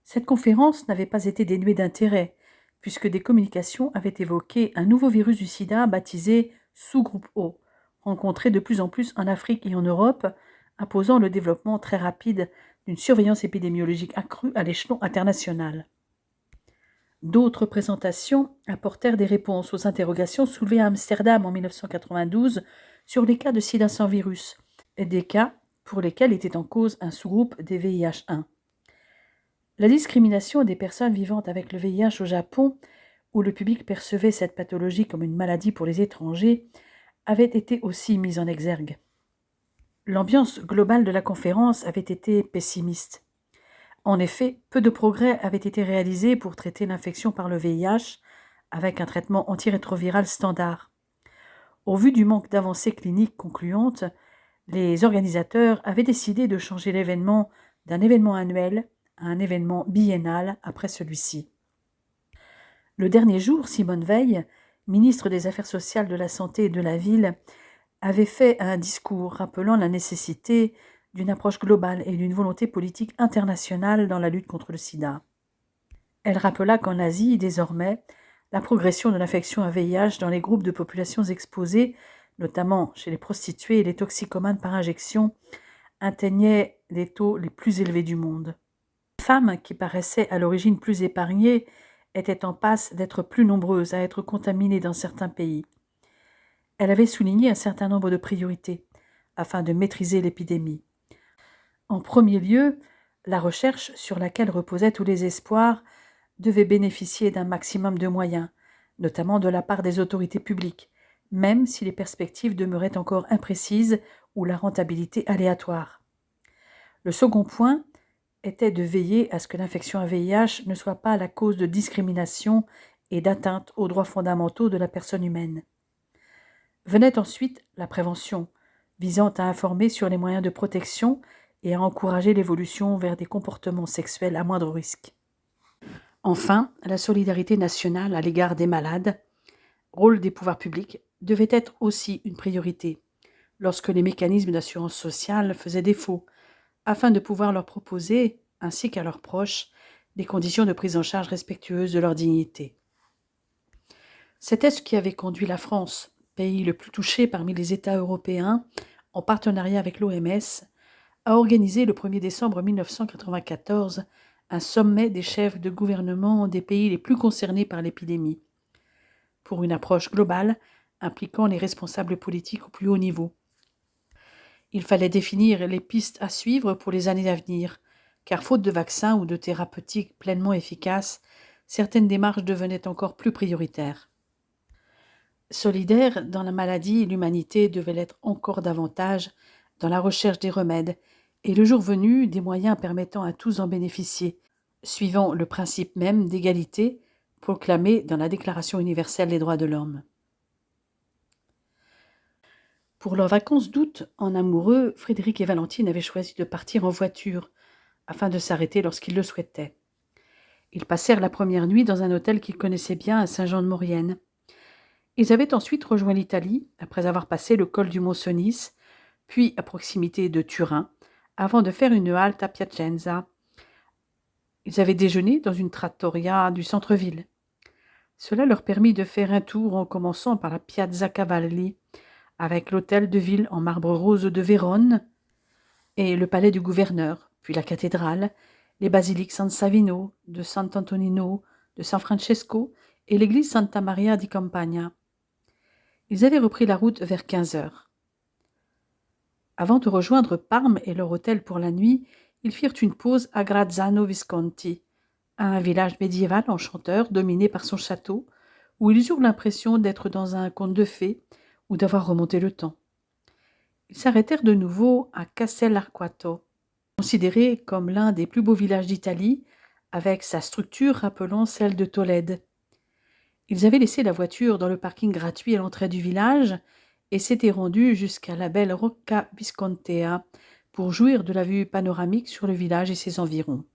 Cette conférence n'avait pas été dénuée d'intérêt, puisque des communications avaient évoqué un nouveau virus du sida baptisé sous-groupe O, rencontré de plus en plus en Afrique et en Europe, imposant le développement très rapide d'une surveillance épidémiologique accrue à l'échelon international. D'autres présentations apportèrent des réponses aux interrogations soulevées à Amsterdam en 1992 sur les cas de sida sans virus, et des cas pour lesquels était en cause un sous-groupe des VIH1. La discrimination des personnes vivant avec le VIH au Japon, où le public percevait cette pathologie comme une maladie pour les étrangers, avait été aussi mise en exergue. L'ambiance globale de la conférence avait été pessimiste. En effet, peu de progrès avaient été réalisés pour traiter l'infection par le VIH avec un traitement antirétroviral standard. Au vu du manque d'avancées cliniques concluantes, les organisateurs avaient décidé de changer l'événement d'un événement annuel à un événement biennal après celui-ci. Le dernier jour, Simone Veil, ministre des Affaires sociales, de la Santé et de la Ville, avait fait un discours rappelant la nécessité d'une approche globale et d'une volonté politique internationale dans la lutte contre le sida. Elle rappela qu'en Asie, désormais, la progression de l'infection à VIH dans les groupes de populations exposées, notamment chez les prostituées et les toxicomanes par injection, atteignait les taux les plus élevés du monde. Les femmes, qui paraissaient à l'origine plus épargnées, étaient en passe d'être plus nombreuses à être contaminées dans certains pays. Elle avait souligné un certain nombre de priorités afin de maîtriser l'épidémie. En premier lieu, la recherche sur laquelle reposaient tous les espoirs devait bénéficier d'un maximum de moyens, notamment de la part des autorités publiques, même si les perspectives demeuraient encore imprécises ou la rentabilité aléatoire. Le second point était de veiller à ce que l'infection à VIH ne soit pas la cause de discrimination et d'atteinte aux droits fondamentaux de la personne humaine. Venait ensuite la prévention, visant à informer sur les moyens de protection et à encourager l'évolution vers des comportements sexuels à moindre risque. Enfin, la solidarité nationale à l'égard des malades, rôle des pouvoirs publics, devait être aussi une priorité, lorsque les mécanismes d'assurance sociale faisaient défaut, afin de pouvoir leur proposer, ainsi qu'à leurs proches, des conditions de prise en charge respectueuses de leur dignité. C'était ce qui avait conduit la France, pays le plus touché parmi les États européens, en partenariat avec l'OMS, a organisé le 1er décembre 1994 un sommet des chefs de gouvernement des pays les plus concernés par l'épidémie, pour une approche globale impliquant les responsables politiques au plus haut niveau. Il fallait définir les pistes à suivre pour les années à venir, car faute de vaccins ou de thérapeutiques pleinement efficaces, certaines démarches devenaient encore plus prioritaires. Solidaire dans la maladie, l'humanité devait l'être encore davantage dans la recherche des remèdes et le jour venu des moyens permettant à tous d'en bénéficier, suivant le principe même d'égalité proclamé dans la Déclaration universelle des droits de l'homme. Pour leurs vacances d'août, en amoureux, Frédéric et Valentine avaient choisi de partir en voiture, afin de s'arrêter lorsqu'ils le souhaitaient. Ils passèrent la première nuit dans un hôtel qu'ils connaissaient bien à Saint-Jean-de-Maurienne. Ils avaient ensuite rejoint l'Italie, après avoir passé le col du Mont Cenis, puis à proximité de Turin, avant de faire une halte à Piacenza. Ils avaient déjeuné dans une trattoria du centre-ville. Cela leur permit de faire un tour en commençant par la Piazza Cavalli, avec l'hôtel de ville en marbre rose de Vérone et le palais du gouverneur, puis la cathédrale, les basiliques San Savino, de Sant'Antonino, de San Francesco et l'église Santa Maria di Campagna. Ils avaient repris la route vers 15 heures. Avant de rejoindre Parme et leur hôtel pour la nuit, ils firent une pause à Grazzano Visconti, un village médiéval enchanteur dominé par son château, où ils eurent l'impression d'être dans un conte de fées ou d'avoir remonté le temps. Ils s'arrêtèrent de nouveau à Castell'Arquato, considéré comme l'un des plus beaux villages d'Italie, avec sa structure rappelant celle de Tolède. Ils avaient laissé la voiture dans le parking gratuit à l'entrée du village et s'étaient rendus jusqu'à la belle Rocca Viscontea pour jouir de la vue panoramique sur le village et ses environs.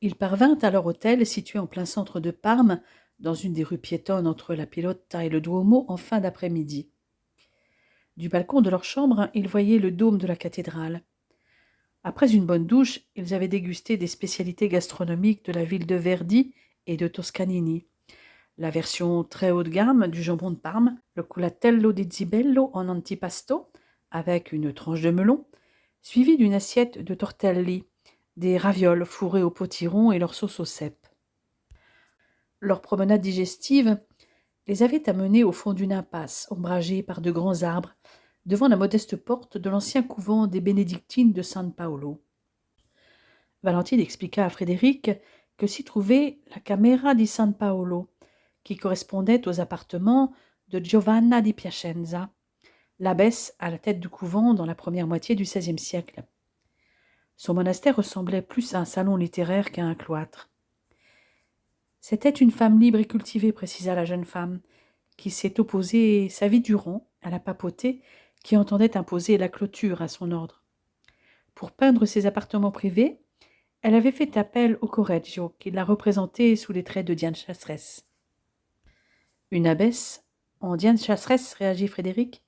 Ils parvinrent à leur hôtel situé en plein centre de Parme, dans une des rues piétonnes entre la Pilotta et le Duomo en fin d'après-midi. Du balcon de leur chambre, ils voyaient le dôme de la cathédrale. Après une bonne douche, ils avaient dégusté des spécialités gastronomiques de la ville de Verdi et de Toscanini. La version très haut de gamme du jambon de Parme, le culatello di zibello en antipasto, avec une tranche de melon, suivi d'une assiette de tortelli, des ravioles fourrés au potiron et leur sauce au cèpe. Leur promenade digestive les avait amenés au fond d'une impasse, ombragée par de grands arbres, devant la modeste porte de l'ancien couvent des bénédictines de San Paolo. Valentine expliqua à Frédéric que s'y trouvait la Camera di San Paolo, qui correspondait aux appartements de Giovanna di Piacenza, l'abbesse à la tête du couvent dans la première moitié du XVIe siècle. Son monastère ressemblait plus à un salon littéraire qu'à un cloître. C'était une femme libre et cultivée, précisa la jeune femme, qui s'est opposée sa vie durant à la papauté qui entendait imposer la clôture à son ordre. Pour peindre ses appartements privés, elle avait fait appel au Correggio, qui l'a représenté sous les traits de Diane Chasseresse. Une abbesse en Diane Chasseresse, réagit Frédéric,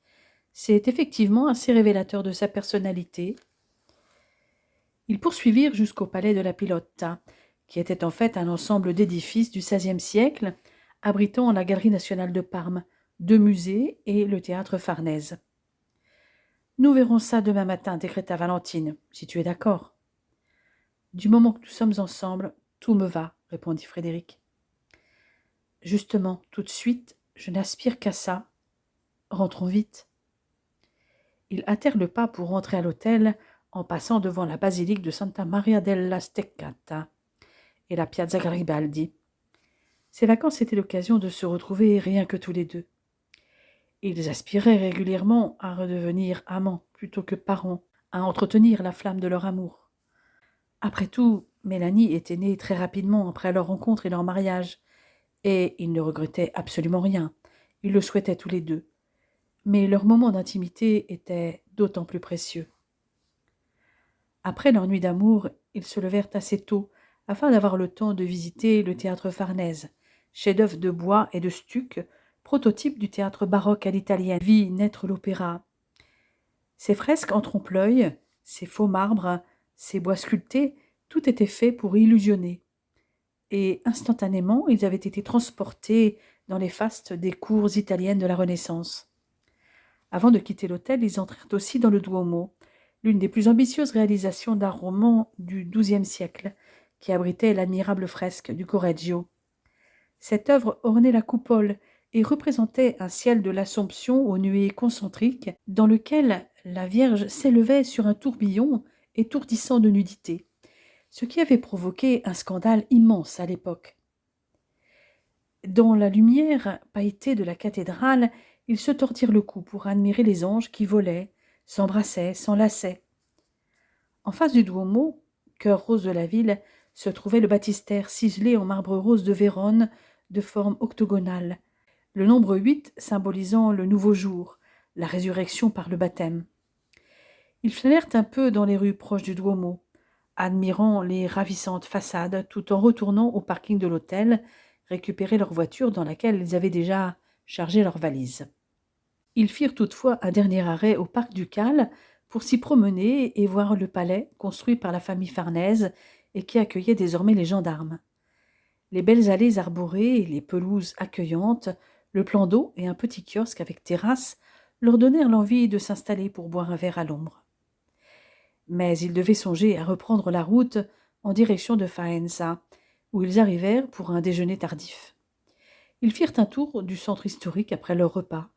c'est effectivement assez révélateur de sa personnalité. Ils poursuivirent jusqu'au palais de la Pilotta, qui était en fait un ensemble d'édifices du XVIe siècle, abritant la Galerie nationale de Parme, 2 musées et le théâtre Farnèse. « Nous verrons ça demain matin, décréta Valentine, si tu es d'accord. »« Du moment que nous sommes ensemble, tout me va, répondit Frédéric. »« Justement, tout de suite, je n'aspire qu'à ça. Rentrons vite. » Ils hâtèrent le pas pour rentrer à l'hôtel en passant devant la basilique de Santa Maria della Steccata et la Piazza Garibaldi. Ces vacances étaient l'occasion de se retrouver rien que tous les deux. Ils aspiraient régulièrement à redevenir amants plutôt que parents, à entretenir la flamme de leur amour. Après tout, Mélanie était née très rapidement après leur rencontre et leur mariage, et ils ne regrettaient absolument rien. Ils le souhaitaient tous les deux. Mais leur moment d'intimité était d'autant plus précieux. Après leur nuit d'amour, ils se levèrent assez tôt, afin d'avoir le temps de visiter le théâtre Farnèse, chef-d'œuvre de bois et de stuc, prototype du théâtre baroque à l'italienne, vit naître l'opéra. Ces fresques en trompe-l'œil, ces faux marbres, ces bois sculptés, tout était fait pour illusionner. Et instantanément, ils avaient été transportés dans les fastes des cours italiennes de la Renaissance. Avant de quitter l'hôtel, ils entrèrent aussi dans le Duomo, l'une des plus ambitieuses réalisations d'art roman du XIIe siècle, qui abritait l'admirable fresque du Correggio. Cette œuvre ornait la coupole et représentait un ciel de l'Assomption aux nuées concentriques, dans lequel la Vierge s'élevait sur un tourbillon étourdissant de nudité, ce qui avait provoqué un scandale immense à l'époque. Dans la lumière pailletée de la cathédrale, ils se tordirent le cou pour admirer les anges qui volaient, s'embrassaient, s'enlaçaient. En face du Duomo, cœur rose de la ville, se trouvait le baptistère ciselé en marbre rose de Vérone, de forme octogonale, le nombre 8 symbolisant le nouveau jour, la résurrection par le baptême. Ils flânèrent un peu dans les rues proches du Duomo, admirant les ravissantes façades tout en retournant au parking de l'hôtel, récupérer leur voiture dans laquelle ils avaient déjà chargé leurs valises. Ils firent toutefois un dernier arrêt au parc ducal pour s'y promener et voir le palais construit par la famille Farnèse et qui accueillait désormais les gendarmes. Les belles allées arborées, les pelouses accueillantes, le plan d'eau et un petit kiosque avec terrasse leur donnèrent l'envie de s'installer pour boire un verre à l'ombre. Mais ils devaient songer à reprendre la route en direction de Faenza, où ils arrivèrent pour un déjeuner tardif. Ils firent un tour du centre historique après leur repas,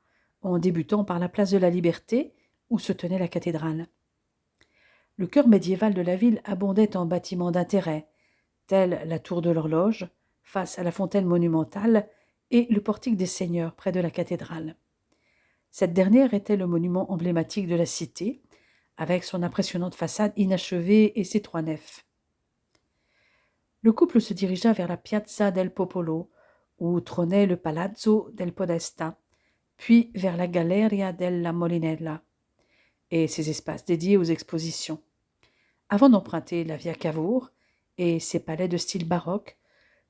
en débutant par la place de la Liberté, où se tenait la cathédrale. Le cœur médiéval de la ville abondait en bâtiments d'intérêt, tels la tour de l'horloge, face à la fontaine monumentale, et le portique des seigneurs près de la cathédrale. Cette dernière était le monument emblématique de la cité, avec son impressionnante façade inachevée et ses 3 nefs. Le couple se dirigea vers la Piazza del Popolo, où trônait le Palazzo del Podesta, puis vers la Galleria della Molinella et ses espaces dédiés aux expositions, avant d'emprunter la Via Cavour et ses palais de style baroque,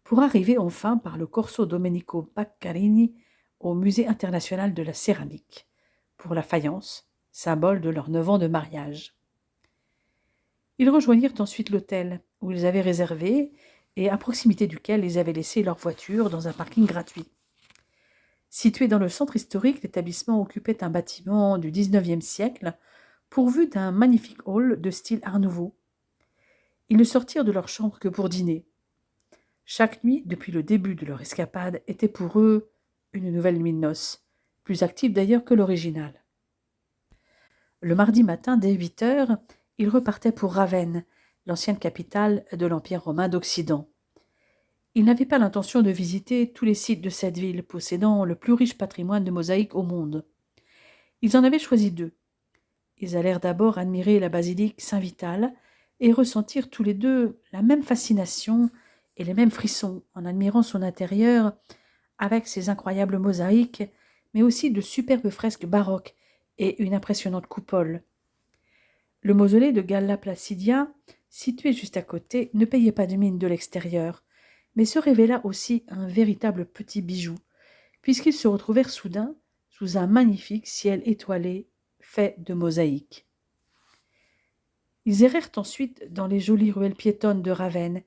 pour arriver enfin par le Corso Domenico Baccarini au Musée international de la céramique, pour la faïence, symbole de leurs 9 ans de mariage. Ils rejoignirent ensuite l'hôtel, où ils avaient réservé et à proximité duquel ils avaient laissé leur voiture dans un parking gratuit. Situé dans le centre historique, l'établissement occupait un bâtiment du XIXe siècle, pourvu d'un magnifique hall de style Art Nouveau. Ils ne sortirent de leur chambre que pour dîner. Chaque nuit, depuis le début de leur escapade, était pour eux une nouvelle nuit de noces, plus active d'ailleurs que l'original. Le mardi matin, dès 8 heures, ils repartaient pour Ravenne, l'ancienne capitale de l'Empire romain d'Occident. Ils n'avaient pas l'intention de visiter tous les sites de cette ville, possédant le plus riche patrimoine de mosaïques au monde. Ils en avaient choisi 2. Ils allèrent d'abord admirer la basilique Saint-Vital et ressentir tous les 2 la même fascination et les mêmes frissons en admirant son intérieur avec ses incroyables mosaïques, mais aussi de superbes fresques baroques et une impressionnante coupole. Le mausolée de Galla Placidia, situé juste à côté, ne payait pas de mine de l'extérieur, mais se révéla aussi un véritable petit bijou, puisqu'ils se retrouvèrent soudain sous un magnifique ciel étoilé fait de mosaïques. Ils errèrent ensuite dans les jolies ruelles piétonnes de Ravenne,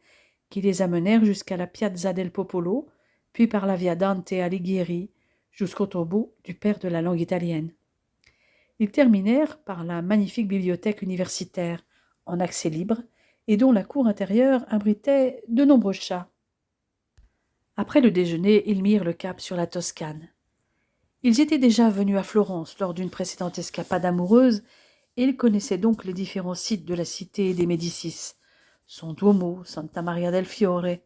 qui les amenèrent jusqu'à la Piazza del Popolo, puis par la Via Dante Alighieri, jusqu'au tombeau du père de la langue italienne. Ils terminèrent par la magnifique bibliothèque universitaire, en accès libre, et dont la cour intérieure abritait de nombreux chats. Après le déjeuner, ils mirent le cap sur la Toscane. Ils étaient déjà venus à Florence lors d'une précédente escapade amoureuse, et ils connaissaient donc les différents sites de la cité des Médicis, son Duomo, Santa Maria del Fiore,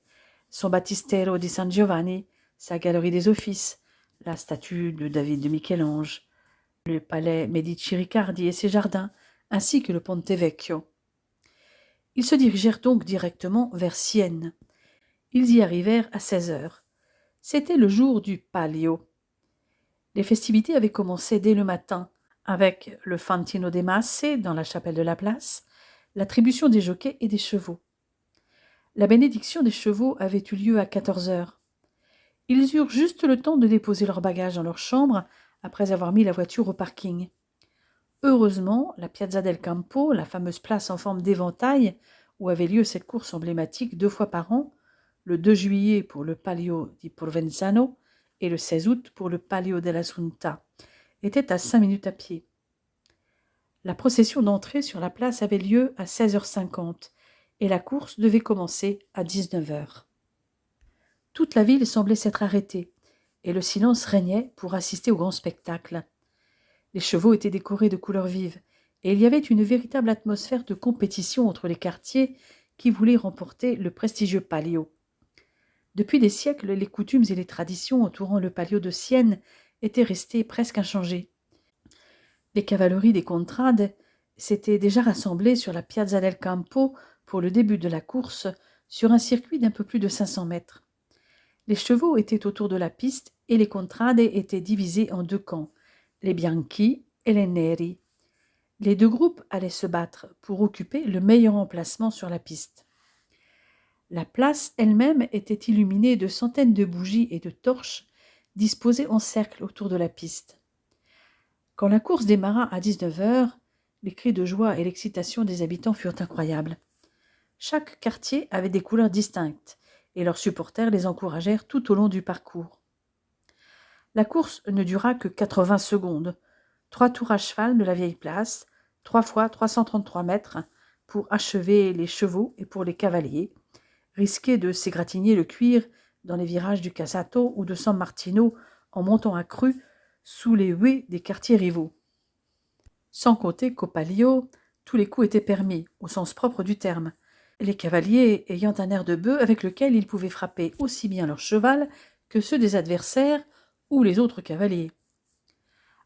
son Battistero di San Giovanni, sa galerie des offices, la statue de David de Michel-Ange, le palais Medici-Riccardi et ses jardins, ainsi que le Ponte Vecchio. Ils se dirigèrent donc directement vers Sienne. Ils y arrivèrent à 16 heures. C'était le jour du Palio. Les festivités avaient commencé dès le matin, avec le Fantino dei Masse dans la chapelle de la place, l'attribution des jockeys et des chevaux. La bénédiction des chevaux avait eu lieu à 14 heures. Ils eurent juste le temps de déposer leurs bagages dans leur chambre après avoir mis la voiture au parking. Heureusement, la Piazza del Campo, la fameuse place en forme d'éventail où avait lieu cette course emblématique 2 fois par an, le 2 juillet pour le Palio di Provenzano et le 16 août pour le Palio dell'Assunta, étaient à 5 minutes à pied. La procession d'entrée sur la place avait lieu à 16h50 et la course devait commencer à 19h. Toute la ville semblait s'être arrêtée et le silence régnait pour assister au grand spectacle. Les chevaux étaient décorés de couleurs vives et il y avait une véritable atmosphère de compétition entre les quartiers qui voulaient remporter le prestigieux Palio. Depuis des siècles, les coutumes et les traditions entourant le Palio de Sienne étaient restées presque inchangées. Les cavaleries des contrades s'étaient déjà rassemblées sur la Piazza del Campo pour le début de la course sur un circuit d'un peu plus de 500 mètres. Les chevaux étaient autour de la piste et les contrades étaient divisés en deux camps, les bianchi et les neri. Les deux groupes allaient se battre pour occuper le meilleur emplacement sur la piste. La place elle-même était illuminée de centaines de bougies et de torches disposées en cercle autour de la piste. Quand la course démarra à 19h, les cris de joie et l'excitation des habitants furent incroyables. Chaque quartier avait des couleurs distinctes et leurs supporters les encouragèrent tout au long du parcours. La course ne dura que 80 secondes, 3 tours à cheval de la vieille place, 3 fois 333 mètres pour achever les chevaux et pour les cavaliers, risquer de s'égratigner le cuir dans les virages du Cassato ou de San Martino en montant à cru sous les huées des quartiers rivaux. Sans compter qu'au Palio, tous les coups étaient permis, au sens propre du terme, les cavaliers ayant un air de bœuf avec lequel ils pouvaient frapper aussi bien leur cheval que ceux des adversaires ou les autres cavaliers.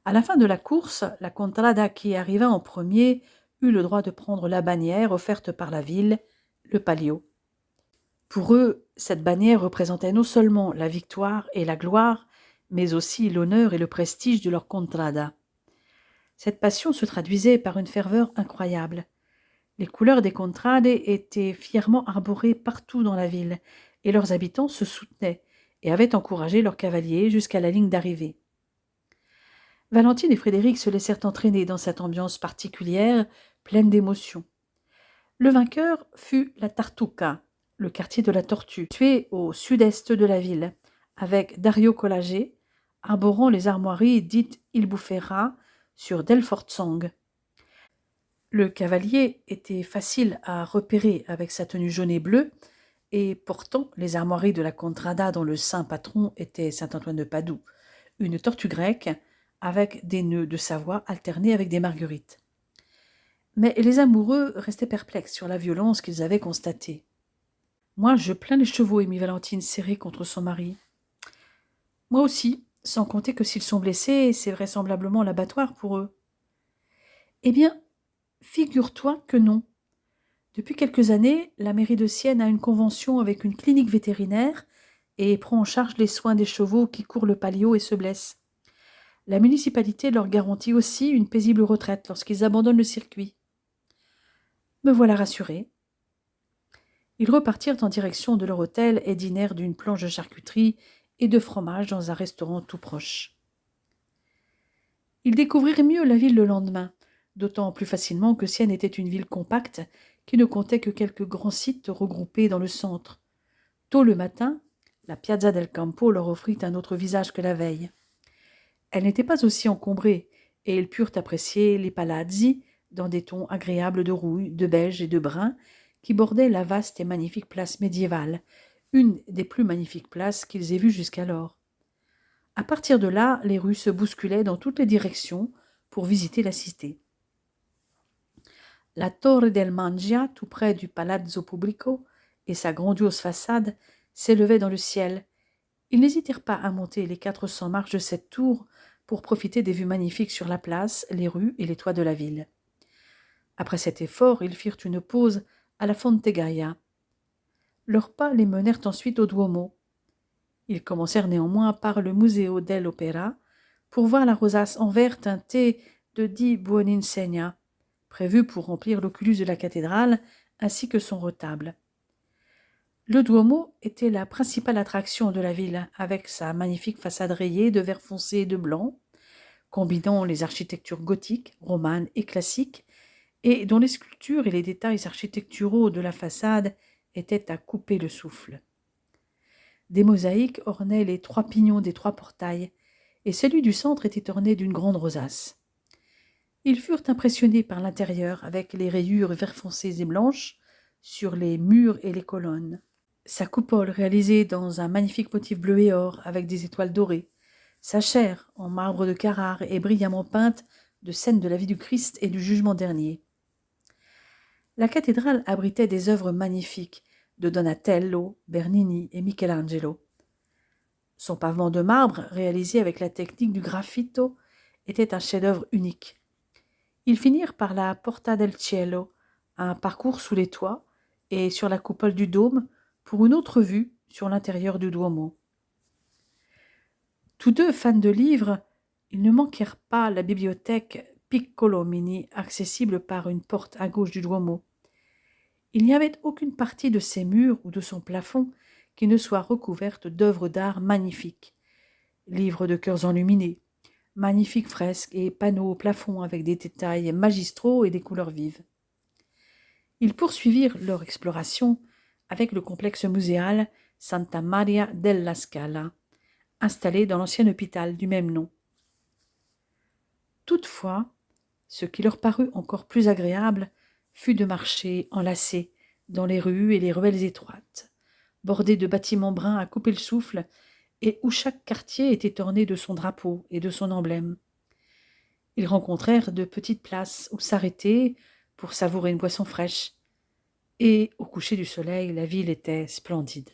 À la fin de la course, la contrada qui arriva en premier eut le droit de prendre la bannière offerte par la ville, le Palio. Pour eux, cette bannière représentait non seulement la victoire et la gloire, mais aussi l'honneur et le prestige de leur contrada. Cette passion se traduisait par une ferveur incroyable. Les couleurs des contrades étaient fièrement arborées partout dans la ville, et leurs habitants se soutenaient et avaient encouragé leurs cavaliers jusqu'à la ligne d'arrivée. Valentine et Frédéric se laissèrent entraîner dans cette ambiance particulière, pleine d'émotion. Le vainqueur fut la Tartuca, le quartier de la Tortue, situé au sud-est de la ville, avec Dario Collagé, arborant les armoiries dites Il Bufera sur Delfortsong. Le cavalier était facile à repérer avec sa tenue jaune et bleue, et portant les armoiries de la Contrada dont le saint patron était Saint-Antoine de Padoue, une tortue grecque avec des nœuds de Savoie alternés avec des marguerites. Mais les amoureux restaient perplexes sur la violence qu'ils avaient constatée. « Moi, je plains les chevaux, émit Valentine serrée contre son mari. « Moi aussi, sans compter que s'ils sont blessés, c'est vraisemblablement l'abattoir pour eux. »« Eh bien, figure-toi que non. Depuis quelques années, la mairie de Sienne a une convention avec une clinique vétérinaire et prend en charge les soins des chevaux qui courent le Palio et se blessent. La municipalité leur garantit aussi une paisible retraite lorsqu'ils abandonnent le circuit. » Me voilà rassurée. Ils repartirent en direction de leur hôtel et dînèrent d'une planche de charcuterie et de fromage dans un restaurant tout proche. Ils découvrirent mieux la ville le lendemain, d'autant plus facilement que Sienne était une ville compacte qui ne comptait que quelques grands sites regroupés dans le centre. Tôt le matin, la Piazza del Campo leur offrit un autre visage que la veille. Elle n'était pas aussi encombrée, et ils purent apprécier les palazzi dans des tons agréables de rouille, de beige et de brun qui bordaient la vaste et magnifique place médiévale, une des plus magnifiques places qu'ils aient vues jusqu'alors. À partir de là, les rues se bousculaient dans toutes les directions pour visiter la cité. La Torre del Mangia, tout près du Palazzo Pubblico, et sa grandiose façade s'élevaient dans le ciel. Ils n'hésitèrent pas à monter les 400 marches de cette tour pour profiter des vues magnifiques sur la place, les rues et les toits de la ville. Après cet effort, ils firent une pause à la Fontegaia. Leurs pas les menèrent ensuite au Duomo. Ils commencèrent néanmoins par le Museo dell'Opera pour voir la rosace en verre teintée de Di Buoninsegna, prévue pour remplir l'oculus de la cathédrale ainsi que son retable. Le Duomo était la principale attraction de la ville, avec sa magnifique façade rayée de vert foncé et de blanc, combinant les architectures gothiques, romanes et classiques, et dont les sculptures et les détails architecturaux de la façade étaient à couper le souffle. Des mosaïques ornaient les 3 pignons des 3 portails, et celui du centre était orné d'une grande rosace. Ils furent impressionnés par l'intérieur, avec les rayures vert foncé et blanches sur les murs et les colonnes. Sa coupole réalisée dans un magnifique motif bleu et or, avec des étoiles dorées. Sa chair, en marbre de Carrare et brillamment peinte de scènes de la vie du Christ et du jugement dernier. La cathédrale abritait des œuvres magnifiques de Donatello, Bernini et Michelangelo. Son pavement de marbre, réalisé avec la technique du graffito, était un chef-d'œuvre unique. Ils finirent par la Porta del Cielo, un parcours sous les toits et sur la coupole du dôme pour une autre vue sur l'intérieur du Duomo. Tous deux fans de livres, ils ne manquèrent pas la bibliothèque Piccolomini, accessible par une porte à gauche du Duomo. Il n'y avait aucune partie de ses murs ou de son plafond qui ne soit recouverte d'œuvres d'art magnifiques. Livres de cœurs enluminés, magnifiques fresques et panneaux au plafond avec des détails magistraux et des couleurs vives. Ils poursuivirent leur exploration avec le complexe muséal Santa Maria della Scala, installé dans l'ancien hôpital du même nom. Toutefois, ce qui leur parut encore plus agréable fut de marcher enlacés dans les rues et les ruelles étroites, bordées de bâtiments bruns à couper le souffle et où chaque quartier était orné de son drapeau et de son emblème. Ils rencontrèrent de petites places où s'arrêter pour savourer une boisson fraîche, et au coucher du soleil, la ville était splendide.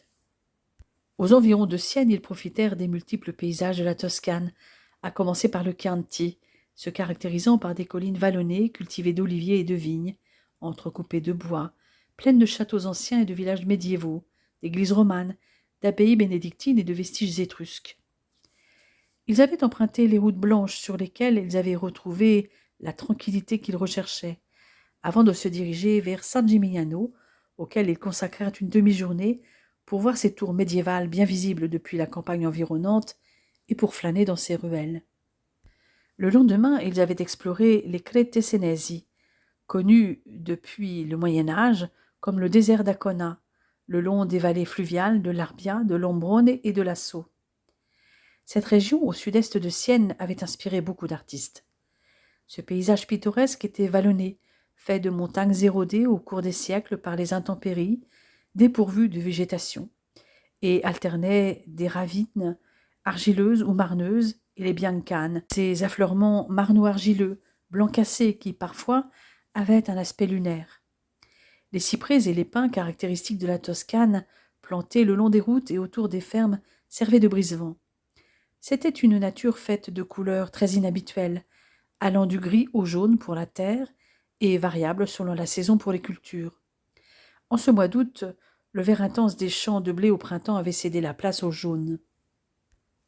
Aux environs de Sienne, ils profitèrent des multiples paysages de la Toscane, à commencer par le Chianti, se caractérisant par des collines vallonnées cultivées d'oliviers et de vignes, entrecoupées de bois, pleines de châteaux anciens et de villages médiévaux, d'églises romanes, d'abbayes bénédictines et de vestiges étrusques. Ils avaient emprunté les routes blanches sur lesquelles ils avaient retrouvé la tranquillité qu'ils recherchaient, avant de se diriger vers San Gimignano, auquel ils consacrèrent une demi-journée pour voir ces tours médiévales bien visibles depuis la campagne environnante et pour flâner dans ses ruelles. Le lendemain, ils avaient exploré les Crete Senesi, connus depuis le Moyen Âge comme le désert d'Acona, le long des vallées fluviales de l'Arbia, de l'Ombrone et de l'Asso. Cette région au sud-est de Sienne avait inspiré beaucoup d'artistes. Ce paysage pittoresque était vallonné, fait de montagnes érodées au cours des siècles par les intempéries, dépourvues de végétation, et alternait des ravines argileuses ou marneuses et les biancanes, ces affleurements marno-argileux, blanc cassé qui, parfois, avaient un aspect lunaire. Les cyprès et les pins caractéristiques de la Toscane, plantés le long des routes et autour des fermes, servaient de brise-vent. C'était une nature faite de couleurs très inhabituelles, allant du gris au jaune pour la terre et variable selon la saison pour les cultures. En ce mois d'août, le vert intense des champs de blé au printemps avait cédé la place au jaune.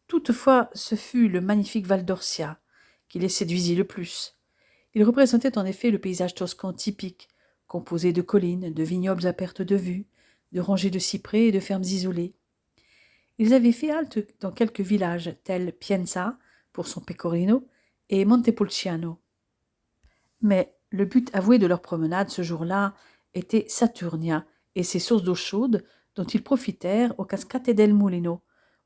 Toutefois, ce fut le magnifique Val d'Orcia qui les séduisit le plus. Il représentait en effet le paysage toscan typique, composé de collines, de vignobles à perte de vue, de rangées de cyprès et de fermes isolées. Ils avaient fait halte dans quelques villages, tels Pienza, pour son pecorino, et Montepulciano. Mais le but avoué de leur promenade ce jour-là était Saturnia et ses sources d'eau chaude dont ils profitèrent au Cascate del Mulino,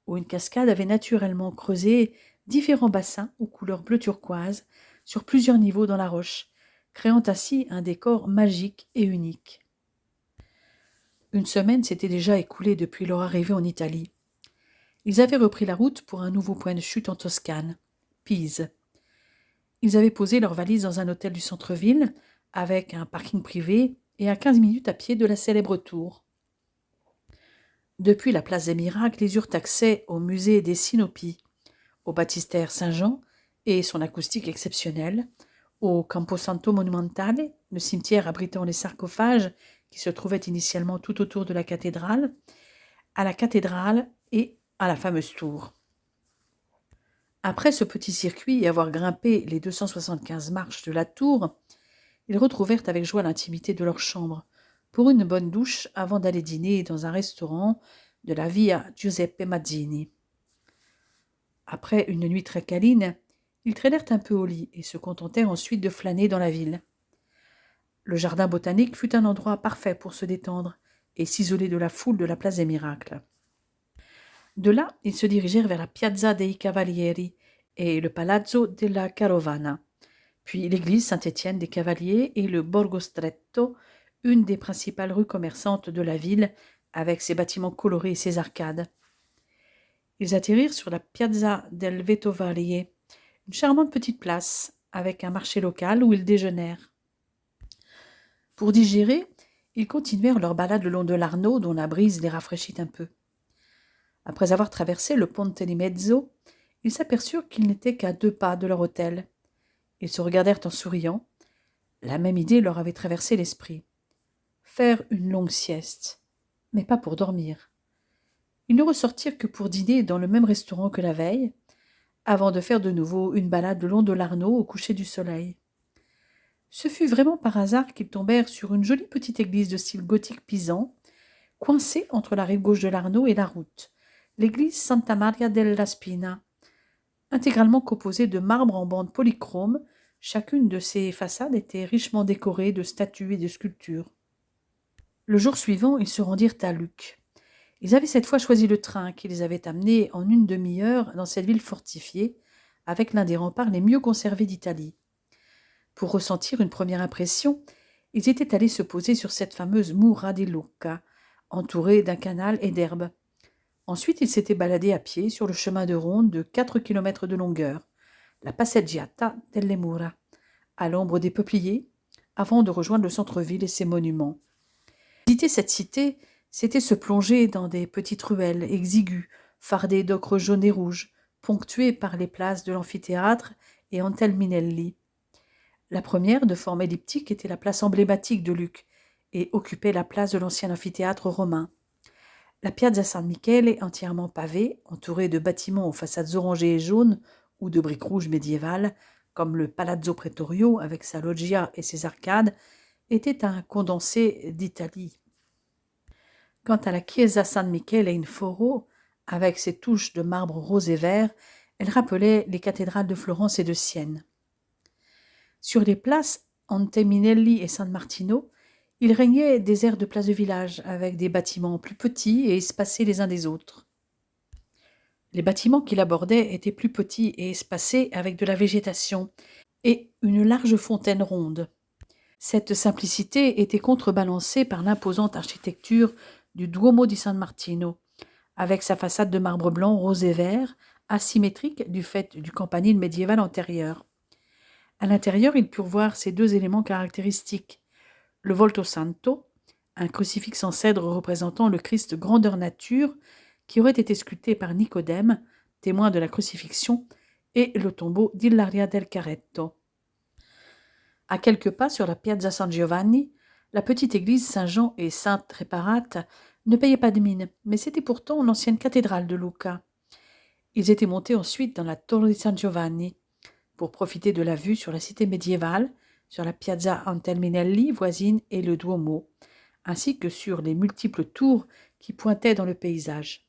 où une cascade avait naturellement creusé différents bassins aux couleurs bleu turquoise sur plusieurs niveaux dans la roche, créant ainsi un décor magique et unique. Une semaine s'était déjà écoulée depuis leur arrivée en Italie. Ils avaient repris la route pour un nouveau point de chute en Toscane, Pise. Ils avaient posé leurs valises dans un hôtel du centre-ville, avec un parking privé et à 15 minutes à pied de la célèbre tour. Depuis la place des Miracles, ils eurent accès au musée des Sinopi, au baptistère Saint-Jean et son acoustique exceptionnelle, au Camposanto Monumentale, le cimetière abritant les sarcophages qui se trouvaient initialement tout autour de la cathédrale, à la cathédrale et à la fameuse tour. Après ce petit circuit et avoir grimpé les 275 marches de la tour, ils retrouvèrent avec joie l'intimité de leur chambre, pour une bonne douche avant d'aller dîner dans un restaurant de la Via Giuseppe Mazzini. Après une nuit très câline, ils traînèrent un peu au lit et se contentèrent ensuite de flâner dans la ville. Le jardin botanique fut un endroit parfait pour se détendre et s'isoler de la foule de la place des Miracles. De là, ils se dirigèrent vers la Piazza dei Cavalieri et le Palazzo della Carovana, puis l'église Saint-Étienne des Cavaliers et le Borgo Stretto, une des principales rues commerçantes de la ville, avec ses bâtiments colorés et ses arcades. Ils atterrirent sur la Piazza del Vettovarier, une charmante petite place, avec un marché local où ils déjeunèrent. Pour digérer, ils continuèrent leur balade le long de l'Arno, dont la brise les rafraîchit un peu. Après avoir traversé le Ponte di Mezzo, ils s'aperçurent qu'ils n'étaient qu'à 2 pas de leur hôtel. Ils se regardèrent en souriant. La même idée leur avait traversé l'esprit. Faire une longue sieste, mais pas pour dormir. Ils ne ressortirent que pour dîner dans le même restaurant que la veille, avant de faire de nouveau une balade le long de l'Arno au coucher du soleil. Ce fut vraiment par hasard qu'ils tombèrent sur une jolie petite église de style gothique pisan, coincée entre la rive gauche de l'Arno et la route, l'église Santa Maria della Spina, intégralement composée de marbre en bandes polychromes. Chacune de ses façades était richement décorée de statues et de sculptures. Le jour suivant, ils se rendirent à Lucques. Ils avaient cette fois choisi le train qui les avait amenés en une demi-heure dans cette ville fortifiée, avec l'un des remparts les mieux conservés d'Italie. Pour ressentir une première impression, ils étaient allés se poser sur cette fameuse Mura di Lucca, entourée d'un canal et d'herbes. Ensuite, ils s'étaient baladés à pied sur le chemin de ronde de 4 kilomètres de longueur, la Passeggiata delle Mura, à l'ombre des peupliers, avant de rejoindre le centre-ville et ses monuments. Visiter cette cité, c'était se plonger dans des petites ruelles exiguës, fardées d'ocre jaune et rouge, ponctuées par les places de l'amphithéâtre et Antelminelli. La première, de forme elliptique, était la place emblématique de Lucques et occupait la place de l'ancien amphithéâtre romain. La Piazza San Michele est entièrement pavée, entourée de bâtiments aux façades orangées et jaunes ou de briques rouges médiévales, comme le Palazzo Pretorio avec sa loggia et ses arcades, était un condensé d'Italie. Quant à la Chiesa San Michele in Foro, avec ses touches de marbre rose et vert, elle rappelait les cathédrales de Florence et de Sienne. Sur les places Anteminelli et San Martino, il régnait des airs de place de village, avec des bâtiments plus petits et espacés les uns des autres. Les bâtiments qu'il abordait étaient plus petits et espacés, avec de la végétation et une large fontaine ronde. Cette simplicité était contrebalancée par l'imposante architecture du Duomo di San Martino, avec sa façade de marbre blanc, rose et vert, asymétrique du fait du campanile médiéval antérieur. À l'intérieur, ils purent voir ces 2 éléments caractéristiques. Le Volto Santo, un crucifix en cèdre représentant le Christ grandeur nature, qui aurait été sculpté par Nicodème, témoin de la crucifixion, et le tombeau d'Illaria del Carretto. À quelques pas sur la Piazza San Giovanni, la petite église Saint-Jean et Sainte Réparate ne payait pas de mine, mais c'était pourtant l'ancienne cathédrale de Lucca. Ils étaient montés ensuite dans la Torre di San Giovanni pour profiter de la vue sur la cité médiévale, sur la Piazza Antelminelli voisine et le Duomo, ainsi que sur les multiples tours qui pointaient dans le paysage.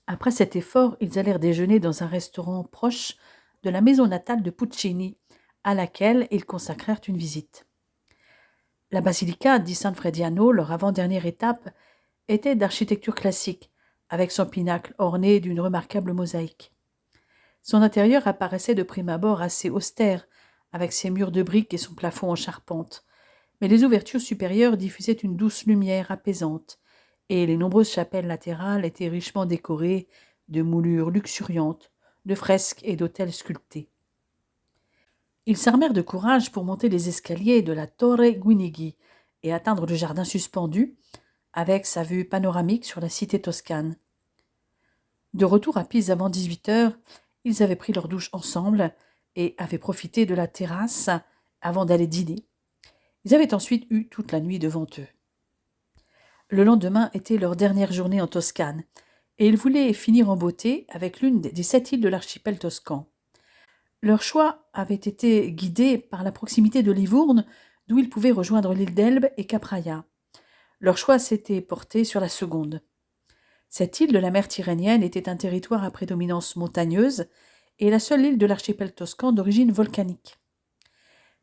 Après cet effort, ils allèrent déjeuner dans un restaurant proche de la maison natale de Puccini, à laquelle ils consacrèrent une visite. La basilica di San Frediano, leur avant-dernière étape, était d'architecture classique, avec son pinacle orné d'une remarquable mosaïque. Son intérieur apparaissait de prime abord assez austère, avec ses murs de briques et son plafond en charpente, mais les ouvertures supérieures diffusaient une douce lumière apaisante, et les nombreuses chapelles latérales étaient richement décorées de moulures luxuriantes, de fresques et d'autels sculptés. Ils s'armèrent de courage pour monter les escaliers de la Torre Guinighi et atteindre le jardin suspendu, avec sa vue panoramique sur la cité toscane. De retour à Pise avant 18 heures, ils avaient pris leur douche ensemble et avaient profité de la terrasse avant d'aller dîner. Ils avaient ensuite eu toute la nuit devant eux. Le lendemain était leur dernière journée en Toscane, et ils voulaient finir en beauté avec l'une des 7 îles de l'archipel toscan. Leur choix avait été guidé par la proximité de Livourne, d'où ils pouvaient rejoindre l'île d'Elbe et Capraia. Leur choix s'était porté sur la seconde. Cette île de la mer Tyrrhénienne était un territoire à prédominance montagneuse et la seule île de l'archipel toscan d'origine volcanique.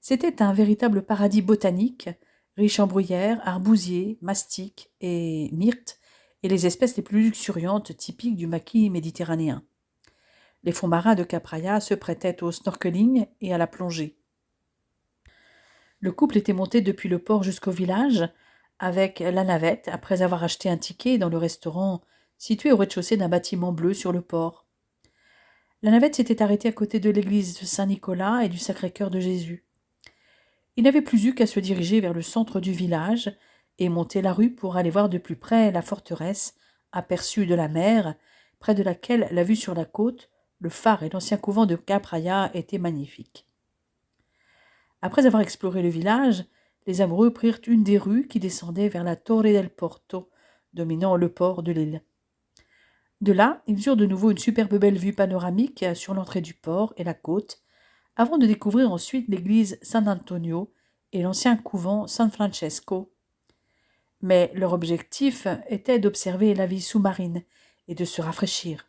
C'était un véritable paradis botanique, riche en bruyères, arbousiers, mastiques et myrtes, et les espèces les plus luxuriantes typiques du maquis méditerranéen. Les fonds marins de Cap Raya se prêtaient au snorkeling et à la plongée. Le couple était monté depuis le port jusqu'au village avec la navette après avoir acheté un ticket dans le restaurant situé au rez-de-chaussée d'un bâtiment bleu sur le port. La navette s'était arrêtée à côté de l'église de Saint-Nicolas et du Sacré-Cœur de Jésus. Il n'avait plus eu qu'à se diriger vers le centre du village et monter la rue pour aller voir de plus près la forteresse, aperçue de la mer, près de laquelle la vue sur la côte, le phare et l'ancien couvent de Cap Raya étaient magnifiques. Après avoir exploré le village, les amoureux prirent une des rues qui descendait vers la Torre del Porto, dominant le port de l'île. De là, ils eurent de nouveau une superbe belle vue panoramique sur l'entrée du port et la côte, avant de découvrir ensuite l'église San Antonio et l'ancien couvent San Francesco. Mais leur objectif était d'observer la vie sous-marine et de se rafraîchir.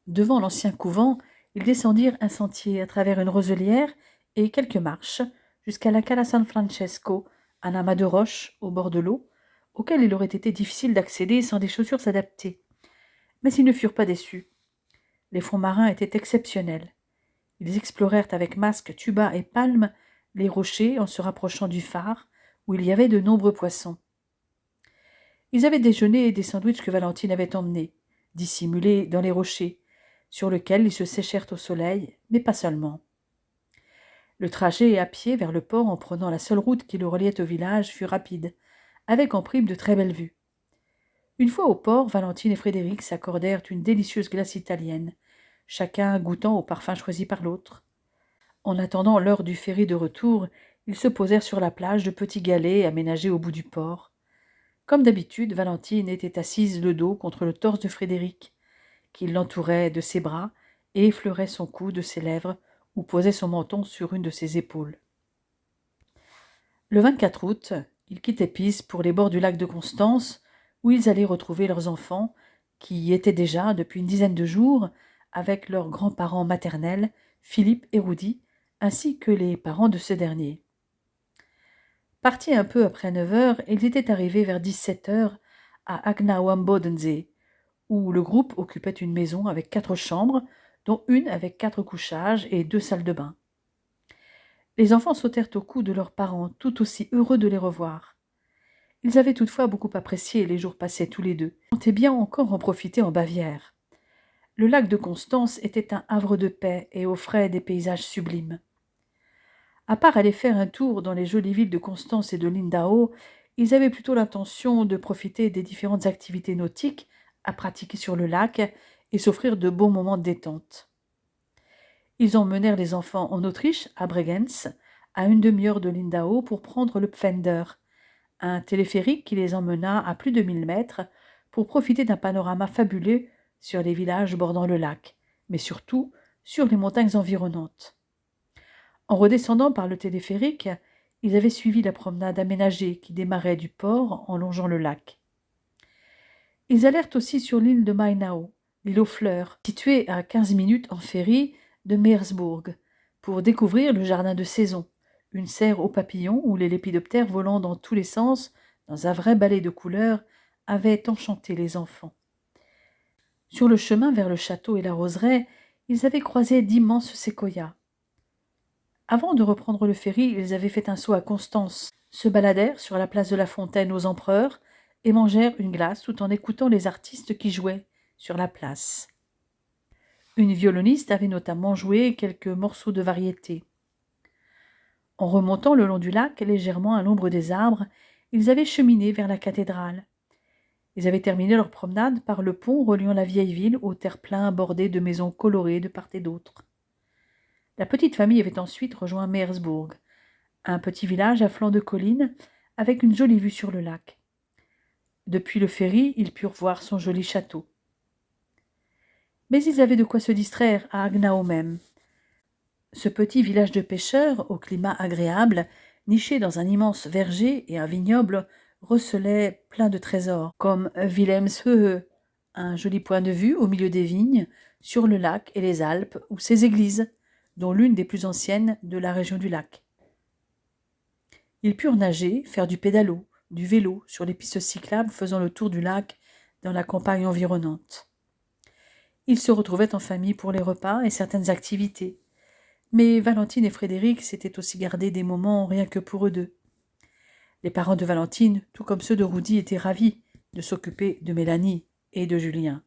Devant l'ancien couvent, ils descendirent un sentier à travers une roselière et quelques marches jusqu'à la Cala San Francesco, un amas de roches au bord de l'eau, auquel il aurait été difficile d'accéder sans des chaussures adaptées. Mais ils ne furent pas déçus. Les fonds marins étaient exceptionnels. Ils explorèrent avec masques, tuba et palmes les rochers en se rapprochant du phare, où il y avait de nombreux poissons. Ils avaient déjeuné des sandwichs que Valentine avait emmenés, dissimulés dans les rochers, sur lesquels ils se séchèrent au soleil, mais pas seulement. Le trajet à pied vers le port en prenant la seule route qui le reliait au village fut rapide, avec en prime de très belles vues. Une fois au port, Valentine et Frédéric s'accordèrent une délicieuse glace italienne, chacun goûtant au parfum choisi par l'autre. En attendant l'heure du ferry de retour, ils se posèrent sur la plage de petits galets aménagés au bout du port. Comme d'habitude, Valentine était assise le dos contre le torse de Frédéric, qui l'entourait de ses bras et effleurait son cou de ses lèvres ou posait son menton sur une de ses épaules. Le 24 août, ils quittaient Pise pour les bords du lac de Constance, où ils allaient retrouver leurs enfants, qui y étaient déjà depuis une dizaine de jours, avec leurs grands-parents maternels, Philippe et Rudy, ainsi que les parents de ce dernier. Partis un peu après 9 heures, ils étaient arrivés vers 17 heures à Agnawambodense, où le groupe occupait une maison avec 4 chambres, dont une avec 4 couchages et 2 salles de bain. Les enfants sautèrent au cou de leurs parents, tout aussi heureux de les revoir. Ils avaient toutefois beaucoup apprécié les jours passés tous les deux. Ils comptaient bien encore en profiter en Bavière. Le lac de Constance était un havre de paix et offrait des paysages sublimes. À part aller faire un tour dans les jolies villes de Constance et de Lindau, ils avaient plutôt l'intention de profiter des différentes activités nautiques à pratiquer sur le lac et s'offrir de bons moments de détente. Ils emmenèrent les enfants en Autriche, à Bregenz, à une demi-heure de Lindau pour prendre le Pfänder, un téléphérique qui les emmena à plus de 1000 mètres pour profiter d'un panorama fabuleux sur les villages bordant le lac, mais surtout sur les montagnes environnantes. En redescendant par le téléphérique, ils avaient suivi la promenade aménagée qui démarrait du port en longeant le lac. Ils allèrent aussi sur l'île de Mainau, l'île aux fleurs, située à 15 minutes en ferry de Meersburg, pour découvrir le jardin de saison, une serre aux papillons où les lépidoptères volant dans tous les sens, dans un vrai ballet de couleurs, avaient enchanté les enfants. Sur le chemin vers le château et la roseraie, ils avaient croisé d'immenses séquoias. Avant de reprendre le ferry, ils avaient fait un saut à Constance, se baladèrent sur la place de la Fontaine aux Empereurs et mangèrent une glace tout en écoutant les artistes qui jouaient sur la place. Une violoniste avait notamment joué quelques morceaux de variété. En remontant le long du lac, légèrement à l'ombre des arbres, ils avaient cheminé vers la cathédrale. Ils avaient terminé leur promenade par le pont reliant la vieille ville au terre-plein bordé de maisons colorées de part et d'autre. La petite famille avait ensuite rejoint Meersburg, un petit village à flanc de colline avec une jolie vue sur le lac. Depuis le ferry, ils purent voir son joli château. Mais ils avaient de quoi se distraire à Agnau même. Ce petit village de pêcheurs, au climat agréable, niché dans un immense verger et un vignoble, recelait plein de trésors, comme Wilhelmshöhe, un joli point de vue au milieu des vignes, sur le lac et les Alpes, ou ses églises, dont l'une des plus anciennes de la région du lac. Ils purent nager, faire du pédalo, du vélo sur les pistes cyclables faisant le tour du lac dans la campagne environnante. Ils se retrouvaient en famille pour les repas et certaines activités. Mais Valentine et Frédéric s'étaient aussi gardés des moments rien que pour eux deux. Les parents de Valentine, tout comme ceux de Rudy, étaient ravis de s'occuper de Mélanie et de Julien.